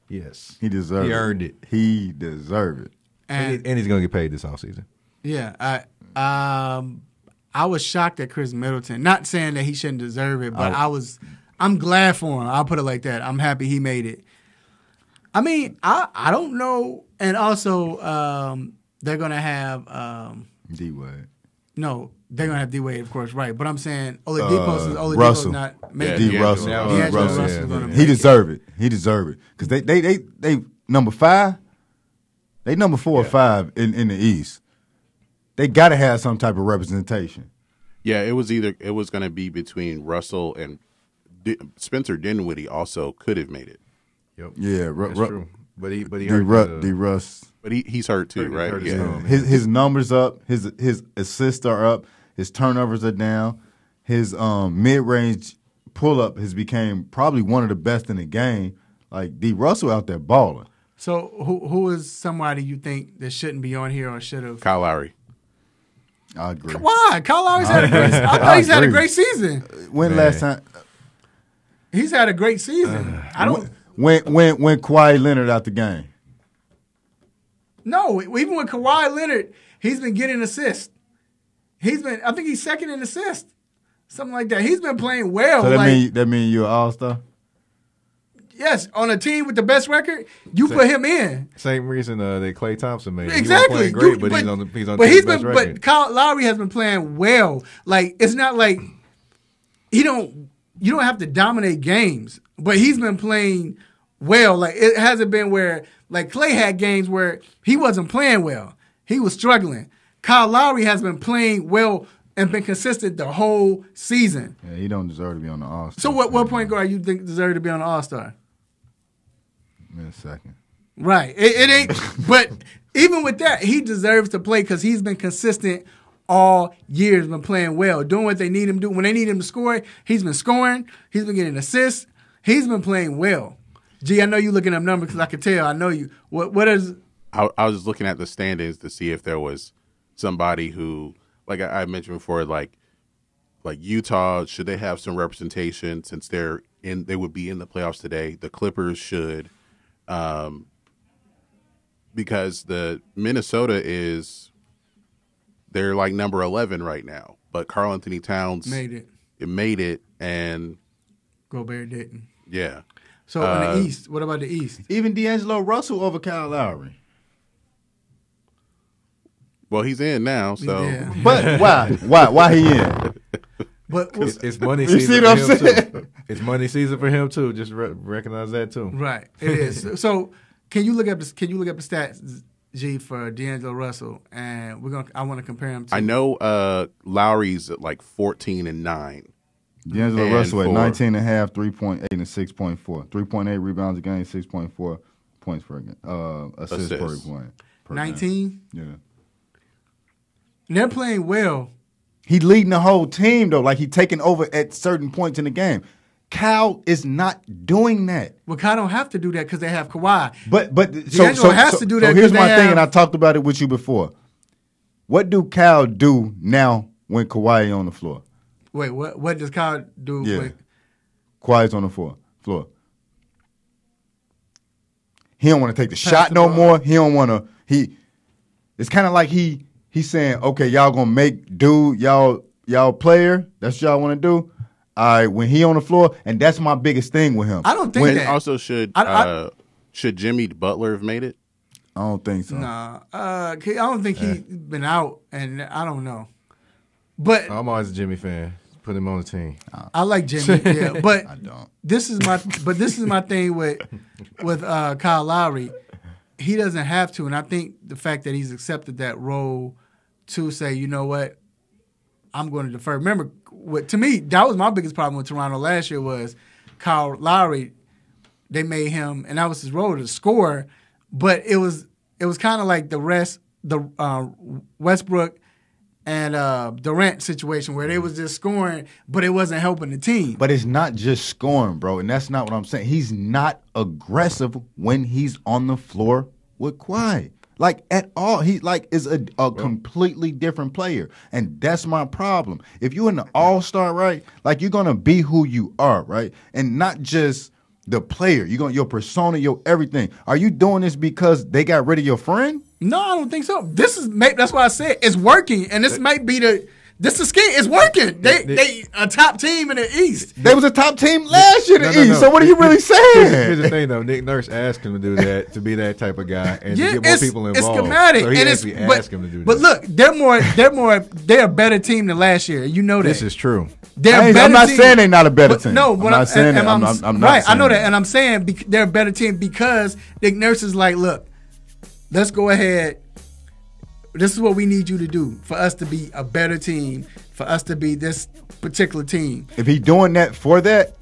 Yes. He deserved it. He earned it. He deserved it. And he's going to get paid this offseason. Yeah. I was shocked at Chris Middleton. Not saying that he shouldn't deserve it, but I'm glad for him. I'll put it like that. I'm happy he made it. I mean, I don't know. And also, they're going to have D-Wade. No, they're going to have D-Wade, of course, right. But I'm saying Oladipo's Russell. not maybe. D. Russell. Russell. He deserved it. He deserved it. Because they number 5, they number 4 or 5 in the East. They got to have some type of representation. Yeah, it was going to be between Russell and Spencer Dinwiddie. Also could have made it. Yep. Yeah, that's true. But he hurt. D-Russ. But he's hurt too, right? Yeah. His numbers up. His assists are up. His turnovers are down. His mid-range pull-up has became probably one of the best in the game. Like D. Russell out there balling. So who is somebody you think that shouldn't be on here or should have? Kyle Lowry. I agree. Why? Kyle Lowry's had a great. I thought he's had a great season. When last time? He's had a great season. I don't. When Kawhi Leonard out the game? No, even with Kawhi Leonard, he's been getting assists. I think he's second in assists, something like that. He's been playing well. So that mean you're an all-star? Yes, on a team with the best record, put him in. Same reason that Klay Thompson made. Exactly. He wasn't playing great, but he's on the best record. But Kyle Lowry has been playing well. Like it's not like you don't have to dominate games, but he's been playing well. Like it hasn't been where like Klay had games where he wasn't playing well. He was struggling. Kyle Lowry has been playing well and been consistent the whole season. Yeah, he don't deserve to be on the All-Star. So what point guard you think deserve to be on the All-Star? In a second. Right. It ain't. But even with that, he deserves to play because he's been consistent all year. He's been playing well, doing what they need him to do. When they need him to score, he's been scoring. He's been getting assists. He's been playing well. G, I know you looking up numbers because I can tell. I know you. What is? I was looking at the standings to see if there was somebody who, like I mentioned before, like Utah, should they have some representation since they would be in the playoffs today? The Clippers should, because the Minnesota they're like number 11 right now, but Karl Anthony Towns made it, and Gobert didn't. Yeah. So in the East, what about the East? Even D'Angelo Russell over Kyle Lowry. Well, he's in now, so. Yeah. But why he in? But it's money you season see for what I'm him saying? too. It's money season for him too. Just recognize that too. Right, it is. So can you look up the stats, G, for D'Angelo Russell? And I want to compare him to. I know Lowry's at like 14-9. D'Angelo Russell at 19.5, 3.8, and 6.4. 3.8 rebounds a game, 6.4 points per game. Assists per point. 19? Yeah. They're playing well. He leading the whole team, though. Like, he taking over at certain points in the game. Kyle is not doing that. Well, Kyle don't have to do that because they have Kawhi. But D'Angelo has to do that. So here's my thing, and I talked about it with you before. What do Kyle do now when Kawhi on the floor? Wait, what does Kyle do? Yeah. Kawhi's on the floor. He don't want to take the shot no more. He don't want to. It's kind of like he's saying, okay, y'all gonna make y'all player. That's what y'all want to do. All right, when he on the floor, and that's my biggest thing with him. I don't think that. Also, should Jimmy Butler have made it? I don't think so. Nah, I don't think he's been out, and I don't know. But I'm always a Jimmy fan. Put him on the team. I like Jimmy, yeah, but I don't. This is my thing with Kyle Lowry. He doesn't have to, and I think the fact that he's accepted that role to say, you know what, I'm going to defer. Remember, to me, that was my biggest problem with Toronto last year was Kyle Lowry. They made him, and that was his role to score, but it was kind of like the Westbrook and Durant situation where they was just scoring, but it wasn't helping the team. But it's not just scoring, bro, and that's not what I'm saying. He's not aggressive when he's on the floor with Kawhi. Like, at all. He, is a completely different player, and that's my problem. If you're in the All-Star, right, like, you're going to be who you are, right, and not just the player. Your persona, your everything. Are you doing this because they got rid of your friend? No, I don't think so. That's why I said it's working, and this might be this is scheme. It's working. They a top team in the East. They was a top team last year in the East. So what are you really saying? Here's the thing, though. Nick Nurse asked him to do that, to be that type of guy, and to get more people involved. It's schematic. So he actually asked him to do that. But look, they're a better team than last year. You know that. This is true. I'm not saying they're not a better team. No, I'm not saying that. I'm not right. saying I know that, that. and I'm saying they're a better team because Nick Nurse is like, look, let's go ahead. This is what we need you to do for us to be a better team, for us to be this particular team. If he's doing that for that,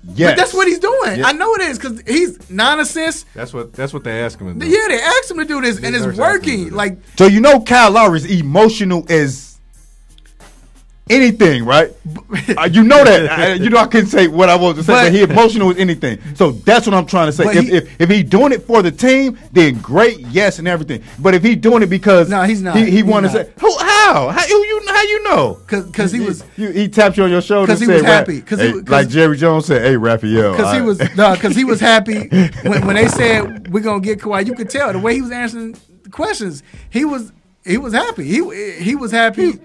yes. But that's what he's doing. Yeah. I know it is because he's 9 assists. That's what they ask him to do. Yeah, they asked him to do this, and it's working. Like, so Kyle Lowry is emotional as anything, right? You know that. I couldn't say what I wanted to say, but he emotional with anything. So that's what I'm trying to say. If he's doing it for the team, then great, yes, and everything. But if he's doing it because he's not. He want to say, how you know? Because he tapped you on your shoulder and said, he was happy. Like Jerry Jones said, "Hey, Raphael." Because he was happy when they said we're gonna get Kawhi. You could tell the way he was answering the questions. He was happy. He was happy.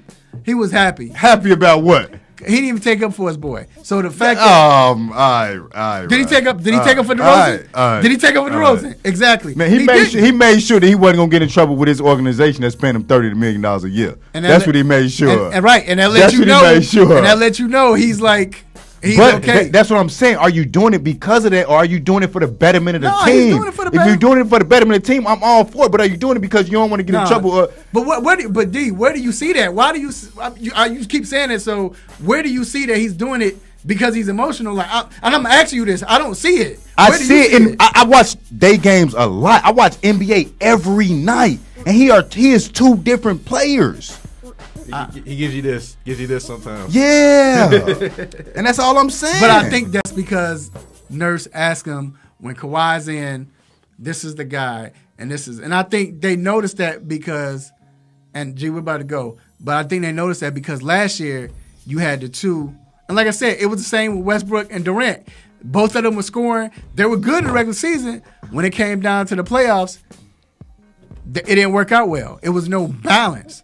He was happy. Happy about what? He didn't even take up for his boy. So the fact all right. Did he take up for DeRozan? Did he take up for DeRozan? Exactly. Man, he made sure that he wasn't gonna get in trouble with his organization that's paying him $30 million a year. And that's what he made sure. And that let you know. And that let you know he's like, That's what I'm saying. Are you doing it because of that, or are you doing it for the betterment of the team? He's doing it for the if you're doing it for the betterment of the team, I'm all for it. But are you doing it because you don't want to get in trouble? But where do you see that? Why do you keep saying it? So where do you see that he's doing it because he's emotional? Like, and I'm asking you this. I don't see it. I see it. I watch day games a lot. I watch NBA every night, and he is two different players. He gives you this sometimes. Yeah. And that's all I'm saying. But I think that's because Nurse asked him when Kawhi's in, this is the guy, and I think they noticed that because, and G, we're about to go, but I think they noticed that because last year you had the two, and like I said, it was the same with Westbrook and Durant. Both of them were scoring. They were good in the regular season. When it came down to the playoffs, it didn't work out well. It was no balance.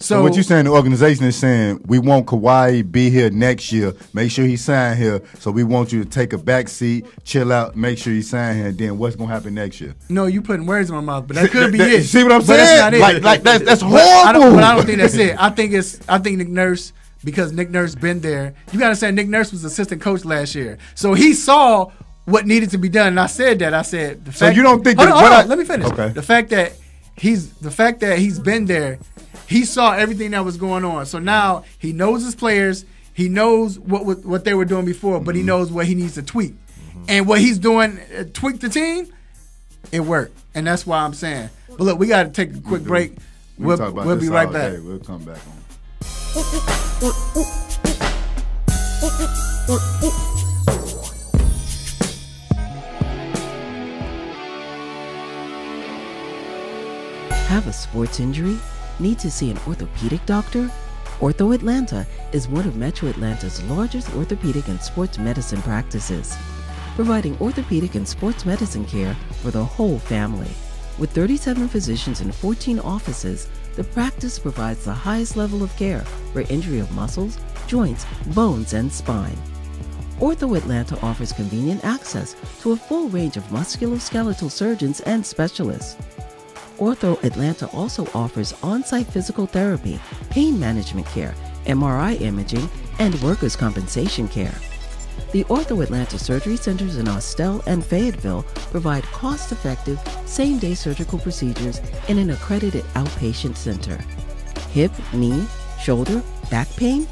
So what you're saying, the organization is saying, we want Kawhi be here next year. Make sure he sign here. So we want you to take a back seat, chill out, make sure he sign here. And then what's going to happen next year? No, you putting words in my mouth, but that could be it. See what I'm saying? That's not it. That's horrible. But I don't think that's it. I think Nick Nurse, because Nick Nurse been there. You got to say Nick Nurse was assistant coach last year. So he saw what needed to be done. And I said that. I said the fact. So you don't think let me finish. Okay. The fact that he's been there. He saw everything that was going on. So now he knows his players. He knows what they were doing before, but he knows what he needs to tweak. And what he's doing, tweak the team, it worked. And that's why I'm saying. But look, we got to take a quick break. We'll be right back. We'll come back on. Have a sports injury? Need to see an orthopedic doctor? Ortho Atlanta is one of Metro Atlanta's largest orthopedic and sports medicine practices, providing orthopedic and sports medicine care for the whole family. With 37 physicians and 14 offices, the practice provides the highest level of care for injury of muscles, joints, bones, and spine. Ortho Atlanta offers convenient access to a full range of musculoskeletal surgeons and specialists. Ortho Atlanta also offers on-site physical therapy, pain management care, MRI imaging, and workers' compensation care. The Ortho Atlanta surgery centers in Austell and Fayetteville provide cost-effective, same-day surgical procedures in an accredited outpatient center. Hip, knee, shoulder, back pain?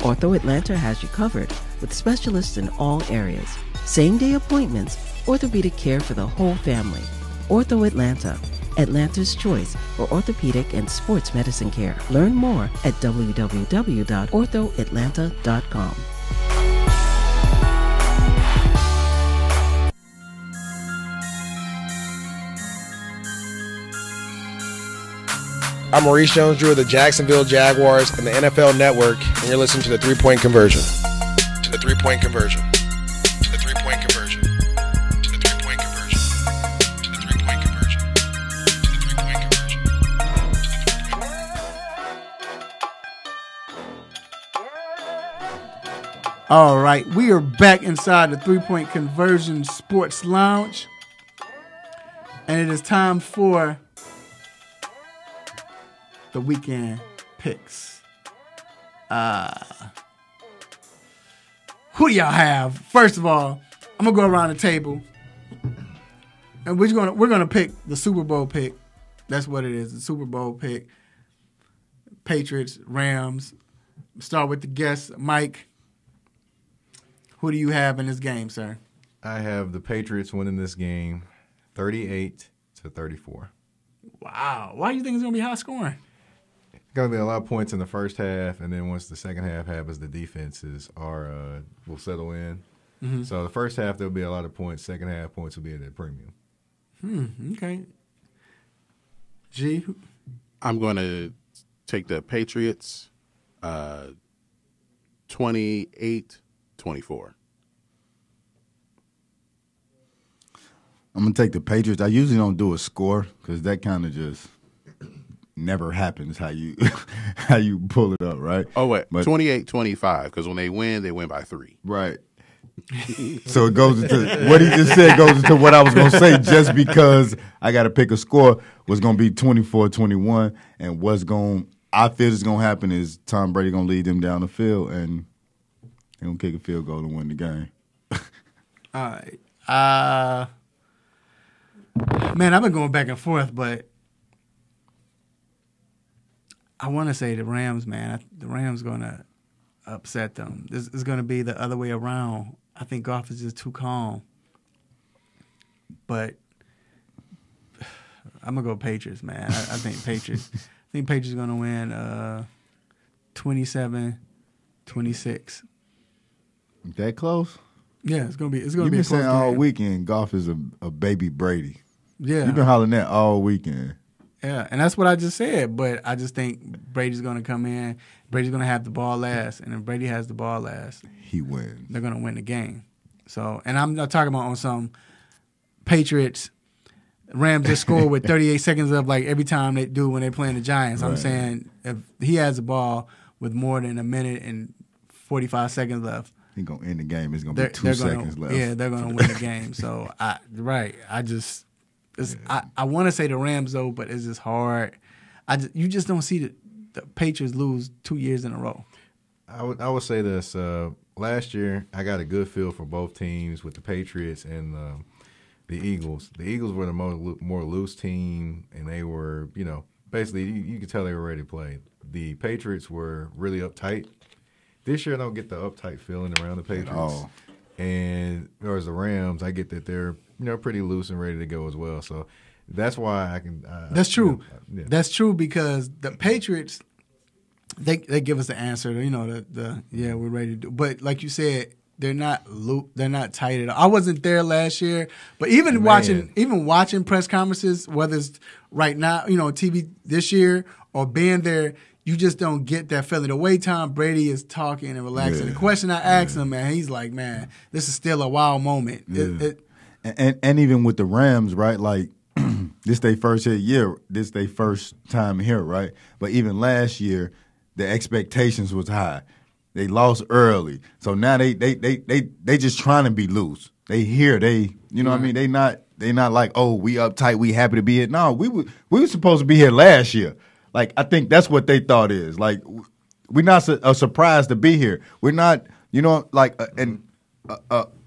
Ortho Atlanta has you covered with specialists in all areas. Same-day appointments, orthopedic care for the whole family. Ortho Atlanta, Atlanta's choice for orthopedic and sports medicine care. Learn more at www.orthoatlanta.com. I'm Maurice Jones-Drew of the Jacksonville Jaguars and the NFL Network, and you're listening to the 3-Point Conversion. To the 3-Point Conversion. To the 3-Point Conversion. To the 3-Point Conversion. To the 3-Point Conversion. To the 3-Point Conversion. All right, we are back inside the 3-Point Conversion Sports Lounge, and it is time for the weekend picks. Who do y'all have? First of all, I'm gonna go around the table, and we're gonna pick the Super Bowl pick. That's what it is, the Super Bowl pick. Patriots, Rams. Start with the guest, Mike. Who do you have in this game, sir? I have the Patriots winning this game, 38-34. Wow, why do you think it's gonna be high scoring? Going to be a lot of points in the first half, and then once the second half happens, the defenses will settle in. Mm-hmm. So the first half, there'll be a lot of points. Second half, points will be at a premium. Okay. G? I'm going to take the Patriots 28-24. I'm going to take the Patriots. I usually don't do a score because that kind of just never happens how you pull it up, right? Oh, wait, 28-25, because when they win by 3. Right. So it goes into what he just said goes into what I was going to say, just because I got to pick a score was going to be 24-21, and I feel is going to happen is Tom Brady going to lead them down the field, and He gonna kick a field goal and win the game. All right. Man, I've been going back and forth, but I want to say the Rams, man. The Rams going to upset them. This is going to be the other way around. I think Goff is just too calm. But I'm going to go Patriots, man. I think Patriots. I think Patriots are going to win 27-26. That close? Yeah, it's gonna be. You've been saying all weekend Goff is a baby Brady. Yeah, you've been hollering that all weekend. Yeah, and that's what I just said. But I just think Brady's gonna come in. Brady's gonna have the ball last, and if Brady has the ball last, he wins. They're gonna win the game. So, and I'm not talking about on some Patriots. Rams just score with 38 seconds of like every time they do when they're playing the Giants. Right. I'm saying if he has the ball with more than a minute and 45 seconds left. He's going to end the game. It's going to be 2 seconds left. Yeah, they're going to win the game. So, I want to say the Rams, though, but it's just hard. You just don't see the Patriots lose 2 years in a row. I would say this. Last year, I got a good feel for both teams with the Patriots and the Eagles. The Eagles were the more loose team, and they were, basically you could tell they were ready to play. The Patriots were really uptight. This year, I don't get the uptight feeling around the Patriots. Oh. And whereas the Rams, I get that they're pretty loose and ready to go as well. So that's why I can. That's true. Yeah. That's true because the Patriots, they give us the answer. We're ready to do. But like you said, they're not tight at all. I wasn't there last year, but even watching press conferences, whether it's right now, TV this year or being there. You just don't get that feeling. The way Tom Brady is talking and relaxing. The question I asked him, man, he's like, man, this is still a wild moment. Yeah. And even with the Rams, right, like this their first year, this their first time here, right? But even last year, the expectations was high. They lost early. So now they just trying to be loose. They here, what I mean? They not like, oh, we uptight, we happy to be here. No, we were supposed to be here last year. Like, I think that's what they thought is. Like, we're not a surprise to be here. We're not, like an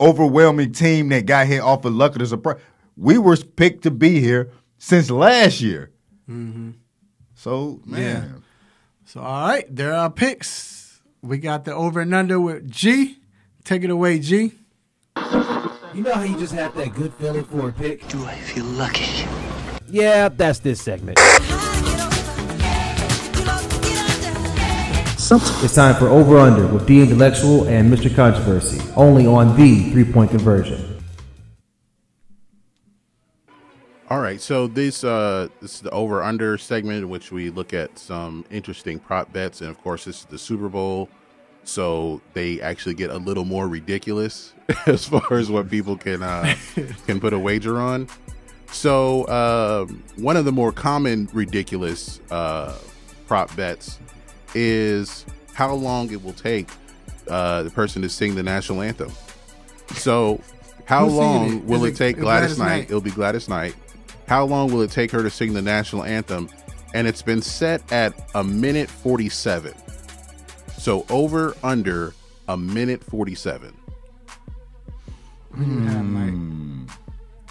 overwhelming team that got here off of luck of the surprise. We were picked to be here since last year. Mm-hmm. So, man. Yeah. So, all right, there are picks. We got the over and under with G. Take it away, G. You know how you just have that good feeling for a pick? Do I feel lucky? Yeah, that's this segment. It's time for Over Under with The Intellectual and Mr. Controversy, only on the 3-Point Conversion. All right, so this is the Over Under segment in which we look at some interesting prop bets, and of course this is the Super Bowl, so they actually get a little more ridiculous as far as what people can put a wager on. So one of the more common ridiculous prop bets is how long it will take the person to sing the national anthem. So how long will it take Gladys Knight? It'll be Gladys Knight. How long will it take her to sing the national anthem? And it's been set at 1:47. So over under 1:47. What do you have, Mike?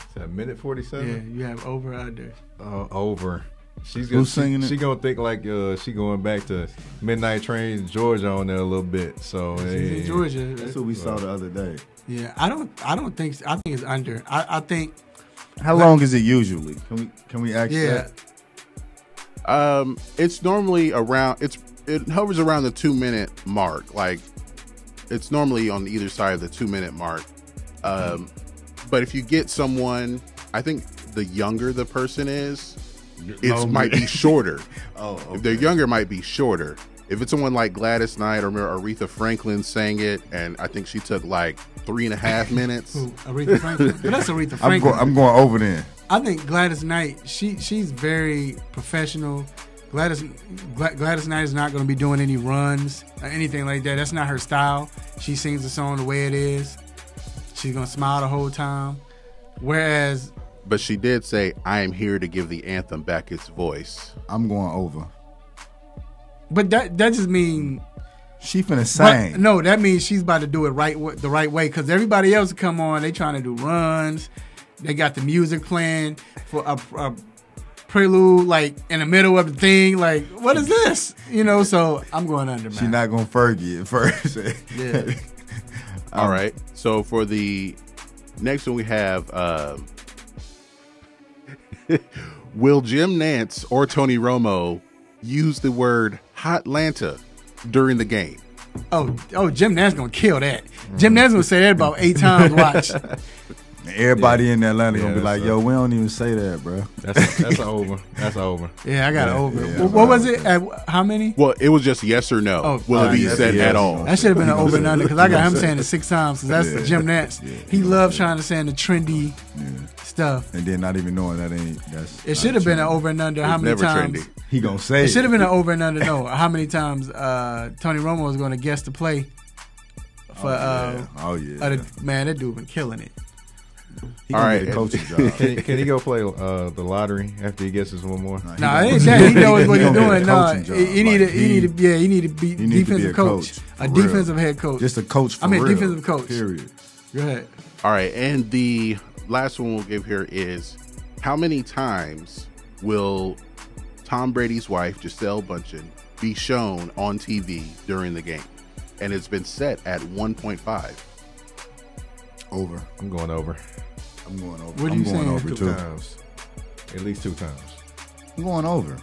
Is that 1:47? Yeah, you have over under. Over. Who's singing it? She gonna think like she going back to Midnight Train Georgia on there a little bit. So she's in Georgia. That's what we saw the other day. Yeah, I think it's under. I think. How long is it usually? Can we ask that? It's normally around. It hovers around the 2-minute mark. Like it's normally on either side of the 2-minute mark. But if you get someone, I think the younger the person is, it might be shorter. Okay. If they're younger, it might be shorter. If it's someone like Gladys Knight or Aretha Franklin sang it, and I think she took like 3.5 minutes. Ooh, Aretha Franklin. But that's Aretha Franklin. I'm going over there. I think Gladys Knight, she's very professional. Gladys Knight is not going to be doing any runs or anything like that. That's not her style. She sings the song the way it is. She's going to smile the whole time. Whereas... But she did say, I am here to give the anthem back its voice. I'm going over. But that just means She finna sing. But, no, that means she's about to do it the right way. Because everybody else come on, they trying to do runs. They got the music playing for a prelude, like in the middle of the thing. Like, what is this? You know. So I'm going under. Man. She's not gonna Fergie at first. Yeah. All right. So for the next one, we have will Jim Nantz or Tony Romo use the word Hotlanta during the game? Oh, Jim Nantz gonna kill that. Jim Nantz gonna say that about 8 times. Watch. Everybody in Atlanta gonna be like, "Yo, we don't even say that, bro." That's an over. That's an over. Yeah, I got an over. Yeah, what was it? How many? Well, it was just yes or no. Oh, will it be said at all? That should have been an over and under because I got him saying it 6 times because that's Jim Nantz. He loves trying to say the trendy stuff, and then not even knowing that ain't. It should have been an over and under. How many times? Trendy. He gonna say it should have been an over and under. No, how many times Tony Romo was going to guess to play for? Man, that dude been killing it. He all right, coaching job. Can he go play the lottery after he guesses one more? Nah, ain't that. He knows what he's doing. No, he need to be defensive coach. A defensive head coach. Just a coach. For real. Defensive coach. Period. Go ahead. All right, and the last one we'll give here is how many times will Tom Brady's wife Gisele Bündchen be shown on TV during the game? And it's been set at 1.5. Over. I'm going over. I'm going over. What are you saying? Over 2 times. At least 2 times. I'm going over.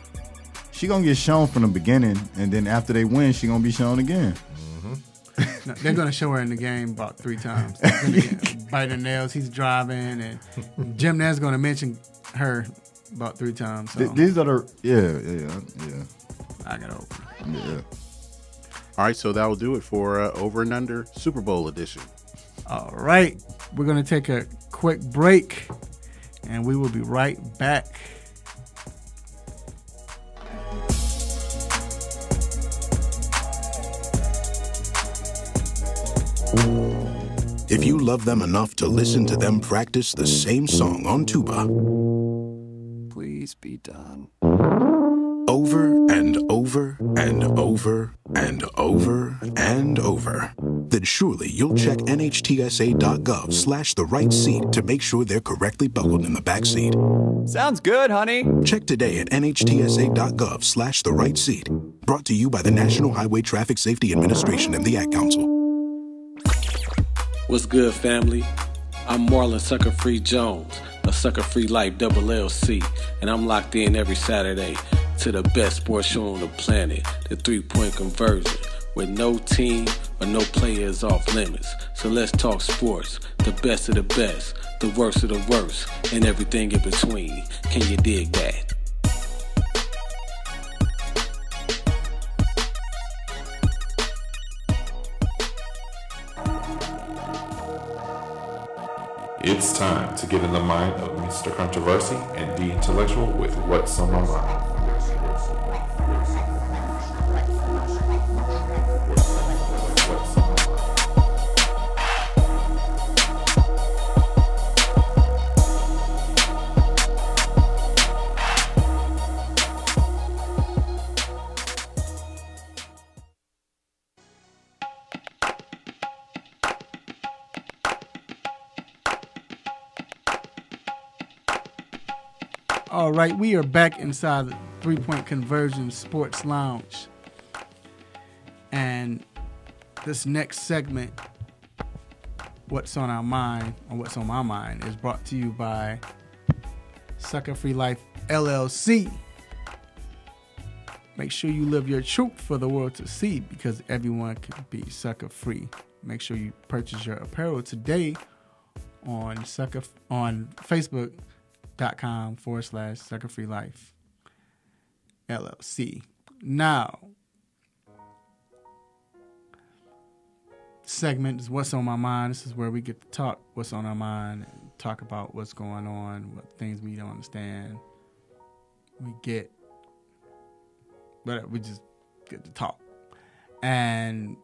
She gonna get shown from the beginning, and then after they win, she gonna be shown again. Mm-hmm. No, they're gonna show her in the game about 3 times. Bite her nails. He's driving, and Jim Nantz gonna mention her about 3 times. So. These are the yeah. I got over. Yeah. All right, so that will do it for Over and Under Super Bowl edition. All right, we're going to take a quick break, and we will be right back. If you love them enough to listen to them practice the same song on tuba, please be done. Over and over and over and over and over, then surely you'll check NHTSA.gov/the right seat to make sure they're correctly buckled in the back seat. Sounds good, honey. Check today at NHTSA.gov/the right seat. Brought to you by the National Highway Traffic Safety Administration and the Ad Council. What's good, family? I'm Marlon Sucker Free Jones, a Sucker Free Life LLC, and I'm locked in every Saturday to the best sports show on the planet, the 3-Point Conversion, with no team or no players off limits. So let's talk sports, the best of the best, the worst of the worst, and everything in between. Can you dig that? It's time to get in the mind of Mr. Controversy and the Intellectual with What's on My Mind. All right, we are back inside the 3-Point Conversion Sports Lounge. And this next segment, What's on Our Mind, or What's on My Mind, is brought to you by Sucker Free Life LLC. Make sure you live your truth for the world to see, because everyone can be sucker free. Make sure you purchase your apparel today on Facebook.com/Sucker Free Life LLC. Now, segment is What's on My Mind. This is where we get to talk what's on our mind and talk about what's going on, what things we don't understand. We just get to talk. And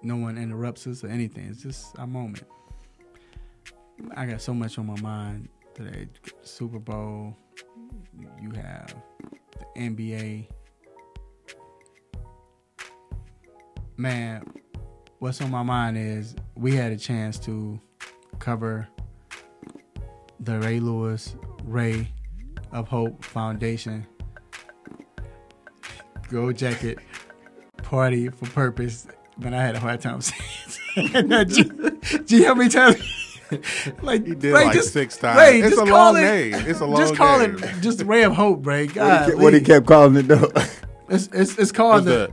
no one interrupts us or anything. It's just our moment. I got so much on my mind today. Super Bowl. You have the NBA. man, what's on my mind is we had a chance to cover the Ray Lewis Ray of Hope Foundation Gold Jacket Party for Purpose. Man, I had a hard time saying it. G, how many times? Like, he did Ray, like just, 6 times. Ray, It's just a call long it, name. It's a long just call name. it just Ray of Hope, Ray. God, What he kept calling it though? It's called the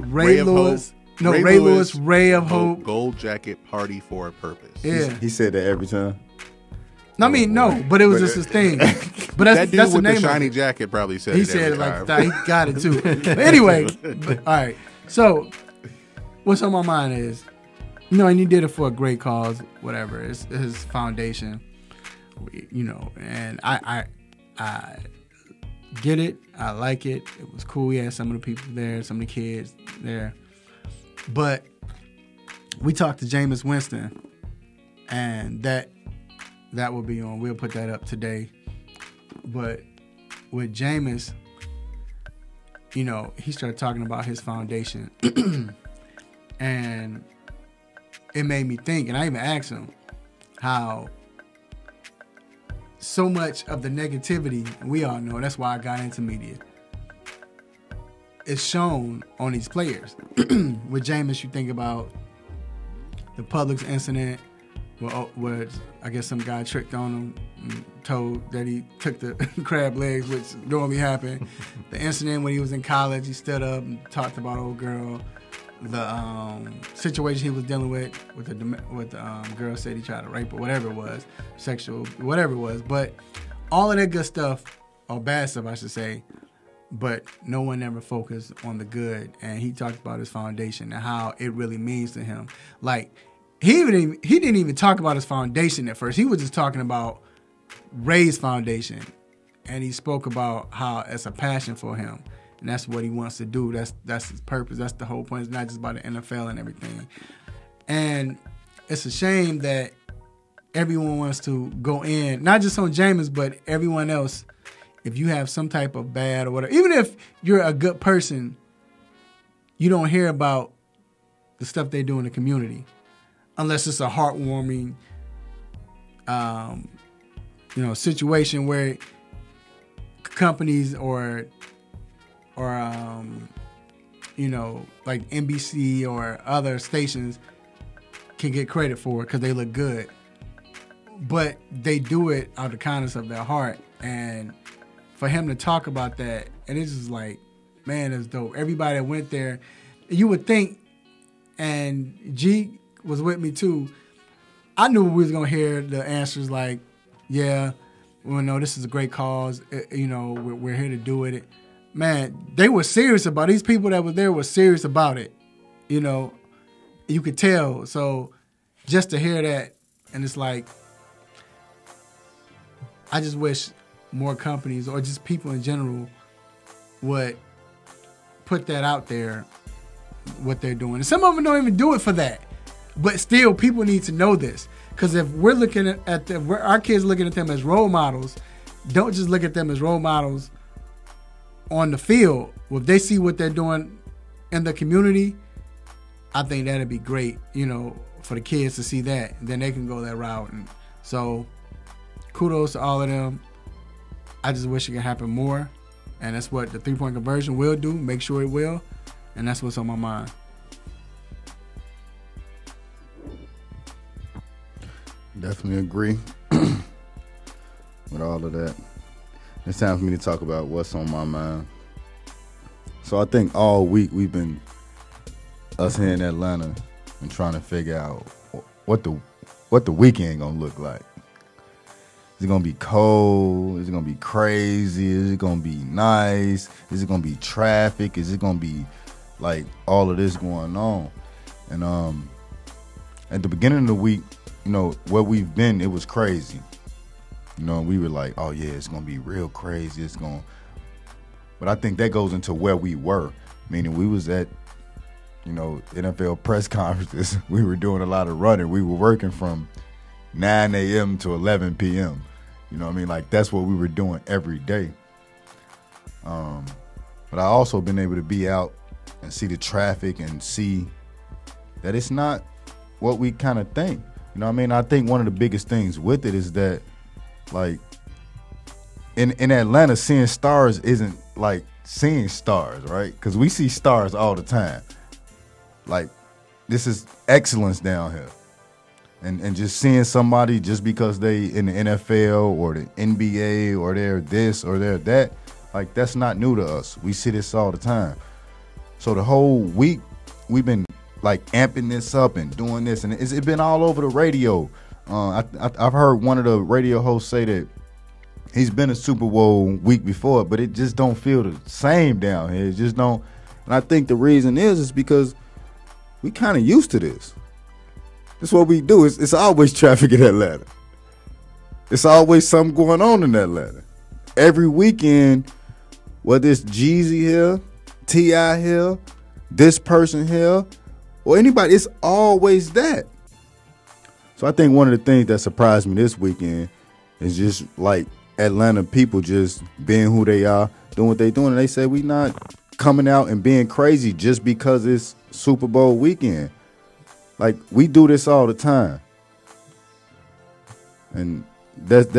Ray of Lewis. Hope. No, Ray Lewis Ray of Hope. Gold Jacket Party for a Purpose. Yeah. He said that every time. I mean, no, but it was just his thing. But that dude that's the with name the of shiny it. jacket probably said He it said every it like time. that. He got it too. But anyway, all right. So what's on my mind is, and he did it for a great cause, whatever. It's his foundation, and I get it. I like it. It was cool. He had some of the people there, some of the kids there. But we talked to Jameis Winston, and that will be on. We'll put that up today. But with Jameis, he started talking about his foundation. And it made me think, and I even asked him how so much of the negativity, and we all know that's why I got into media, is shown on these players. With Jameis, you think about the Publix incident where I guess some guy tricked on him and told that he took the crab legs, which normally happen. The incident when he was in college, he stood up and talked about old girl. The situation he was dealing with the girl said he tried to rape her, whatever it was, sexual, whatever it was. But all of that good stuff, or bad stuff, I should say, but no one ever focused on the good. And he talked about his foundation and how it really means to him. Like, he didn't even talk about his foundation at first. He was just talking about Ray's foundation. And he spoke about how it's a passion for him. And that's what he wants to do. That's his purpose. That's the whole point. It's not just about the NFL and everything. And it's a shame that everyone wants to go in, not just on Jameis, but everyone else. If you have some type of bad or whatever, even if you're a good person, you don't hear about the stuff they do in the community, unless it's a heartwarming, situation where companies or like NBC or other stations can get credit for it because they look good. But they do it out of the kindness of their heart. And for him to talk about that, and it's just like, man, that's dope. Everybody that went there, you would think, and G was with me too, I knew we was going to hear the answers like, yeah, well, no, this is a great cause. We're here to do it. Man, they were serious about it. These people that were there were serious about it. You could tell. So just to hear that, and it's like, I just wish more companies or just people in general would put that out there, what they're doing. And some of them don't even do it for that. But still, people need to know this. Because if we're looking at our kids looking at them as role models, don't just look at them as role models on the field. If they see what they're doing in the community, I think that'd be great, for the kids to see that. And then they can go that route. And so kudos to all of them. I just wish it could happen more. And that's what the 3-point conversion will do. Make sure it will. And that's what's on my mind. Definitely agree with all of that. It's time for me to talk about what's on my mind. So I think all week we've been, us here in Atlanta, and trying to figure out what the weekend gonna look like. Is it gonna be cold? Is it gonna be crazy? Is it gonna be nice? Is it gonna be traffic? Is it gonna be like all of this going on? And at the beginning of the week, where we've been, it was crazy. We were like, oh yeah, it's gonna be real crazy. But I think that goes into where we were. Meaning we was at, NFL press conferences. We were doing a lot of running. We were working from 9 a.m. to 11 p.m. Like that's what we were doing every day. But I also been able to be out and see the traffic and see that it's not what we kind of think. You know what I mean? I think one of the biggest things with it is that, like, in Atlanta, seeing stars isn't like seeing stars, right? Because we see stars all the time. Like, this is excellence down here. And just seeing somebody just because they in the NFL or the NBA or they're this or they're that, like, that's not new to us. We see this all the time. So the whole week we've been like amping this up and doing this, and it's been all over the radio. I've heard one of the radio hosts say that he's been a Super Bowl week before, but it just don't feel the same down here. It just don't. And I think the reason is because we kind of used to this. That's what we do. It's always traffic in Atlanta. It's always something going on in Atlanta. Every weekend, whether it's Jeezy here, T.I. here, this person here, or anybody, it's always that. So I think one of the things that surprised me this weekend is just like Atlanta people just being who they are, doing what they're doing. And they say we not coming out and being crazy just because it's Super Bowl weekend. Like, we do this all the time. And that's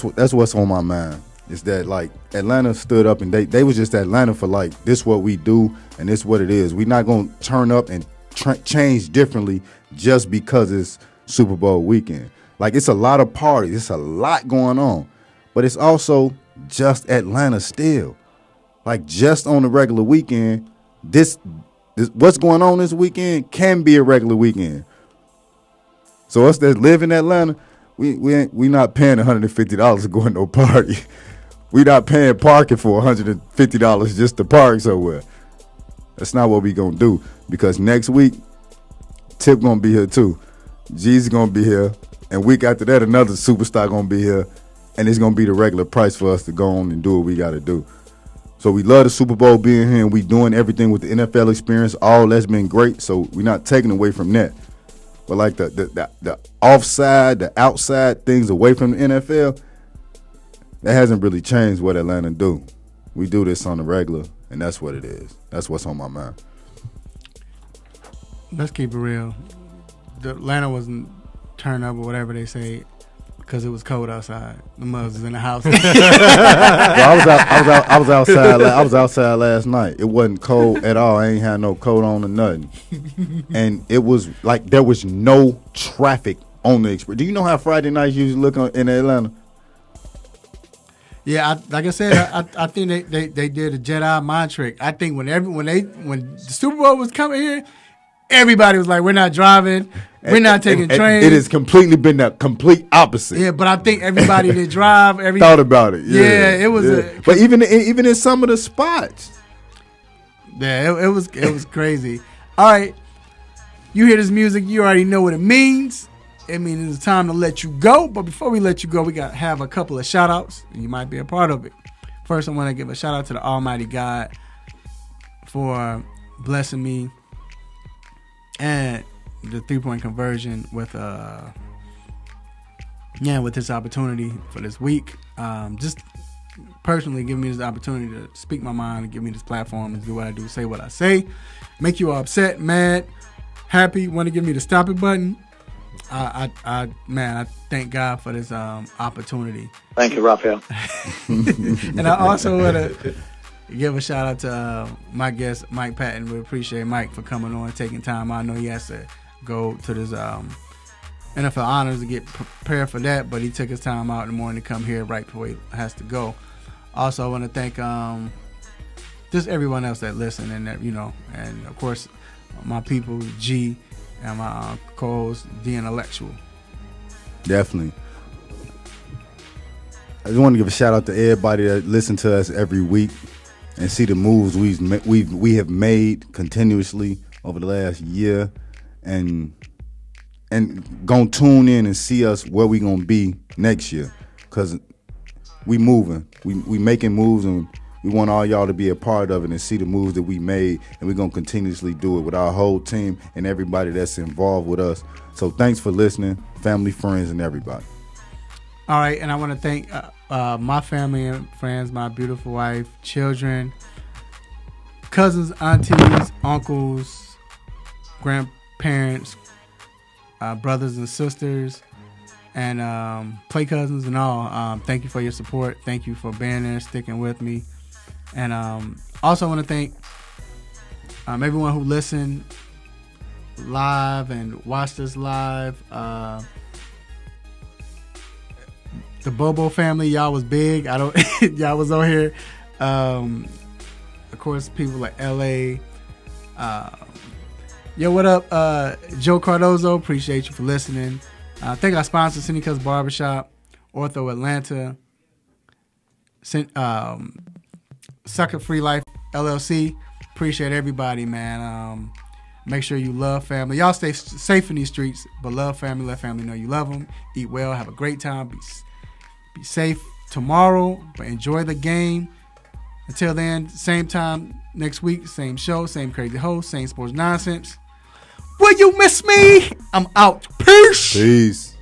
what's on my mind. Is that, like, Atlanta stood up and they was just Atlanta for, like, this what we do and this what it is. We're not going to turn up and change differently just because it's Super Bowl weekend. Like, it's a lot of parties. It's a lot going on. But it's also just Atlanta still. Like, just on the regular weekend, this what's going on this weekend can be a regular weekend. So us that live in Atlanta, we not paying $150 to go to no party. We not paying parking for $150 just to park somewhere. That's not what we gonna do, because next week Tip gonna be here too. G's gonna be here, and week after that another superstar gonna be here, and it's gonna be the regular price for us to go on and do what we gotta do. So we love the Super Bowl being here, and we doing everything with the NFL experience. All that's been great, so we're not taking away from that. But like the offside, the outside things away from the NFL, that hasn't really changed what Atlanta do. We do this on the regular, and that's what it is. That's what's on my mind. Let's keep it real. The Atlanta wasn't turned up or whatever they say because it was cold outside. The mothers was in the house. Well, I was outside. I was outside last night. It wasn't cold at all. I ain't had no coat on or nothing. And it was like there was no traffic on the express. Do you know how Friday nights usually look in Atlanta? Yeah, like I said, I think they did a Jedi mind trick. I think when the Super Bowl was coming here, everybody was like, "We're not driving, we're not taking trains." It has completely been the complete opposite. Yeah, but I think everybody that drive, thought about it. Yeah, it was. Yeah. But even in some of the spots, yeah, it was crazy. All right, you hear this music, you already know what it means. It means it's time to let you go. But before we let you go, we got to have a couple of shout outs, and you might be a part of it. First, I want to give a shout out to the Almighty God for blessing me and the 3-point conversion with this opportunity for this week. Just personally giving me this opportunity to speak my mind and give me this platform and do what I do, say what I say, make you all upset, mad, happy, want to give me the stop it button. I thank God for this opportunity. Thank you, Raphael. And I also want to give a shout out to my guest, Mike Patton. We appreciate Mike for coming on and taking time. I know he has to go to this NFL honors to get prepared for that, but he took his time out in the morning to come here right before he has to go. Also, I want to thank just everyone else that listened, and that, and of course my people, G, and my co-host, The Intellectual. Definitely. I just want to give a shout out to everybody that listen to us every week and see the moves we have made continuously over the last year, and gonna tune in and see us where we gonna be next year, because we moving, we making moves, and we want all y'all to be a part of it and see the moves that we made, and we're going to continuously do it with our whole team and everybody that's involved with us. So thanks for listening, family, friends, and everybody. All right, and I want to thank my family and friends, my beautiful wife, children, cousins, aunties, uncles, grandparents, brothers and sisters, and play cousins and all. Thank you for your support. Thank you for being there, sticking with me. And also want to thank everyone who listened live and watched us live. The Bobo family, y'all was big. Y'all was on here. Of course, people like LA. Yo, what up? Joe Cardozo, appreciate you for listening. Thank our sponsor, Seneca's Barbershop, Ortho Atlanta, Sucker Free Life LLC. Appreciate everybody, man. Make sure you love family. Y'all stay safe in these streets, but love family. Let family know you love them. Eat well. Have a great time. Be safe tomorrow, but enjoy the game. Until then, same time next week, same show, same crazy host, same sports nonsense. Will you miss me? I'm out. Peace. Peace.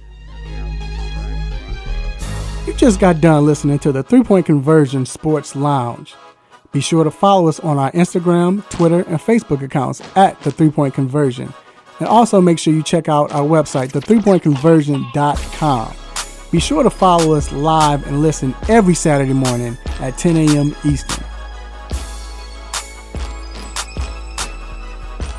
You just got done listening to the 3 Point Conversion Sports Lounge. Be sure to follow us on our Instagram, Twitter, and Facebook accounts at the 3 Point Conversion. And also make sure you check out our website, the3pointconversion.com. Be sure to follow us live and listen every Saturday morning at 10 a.m. Eastern.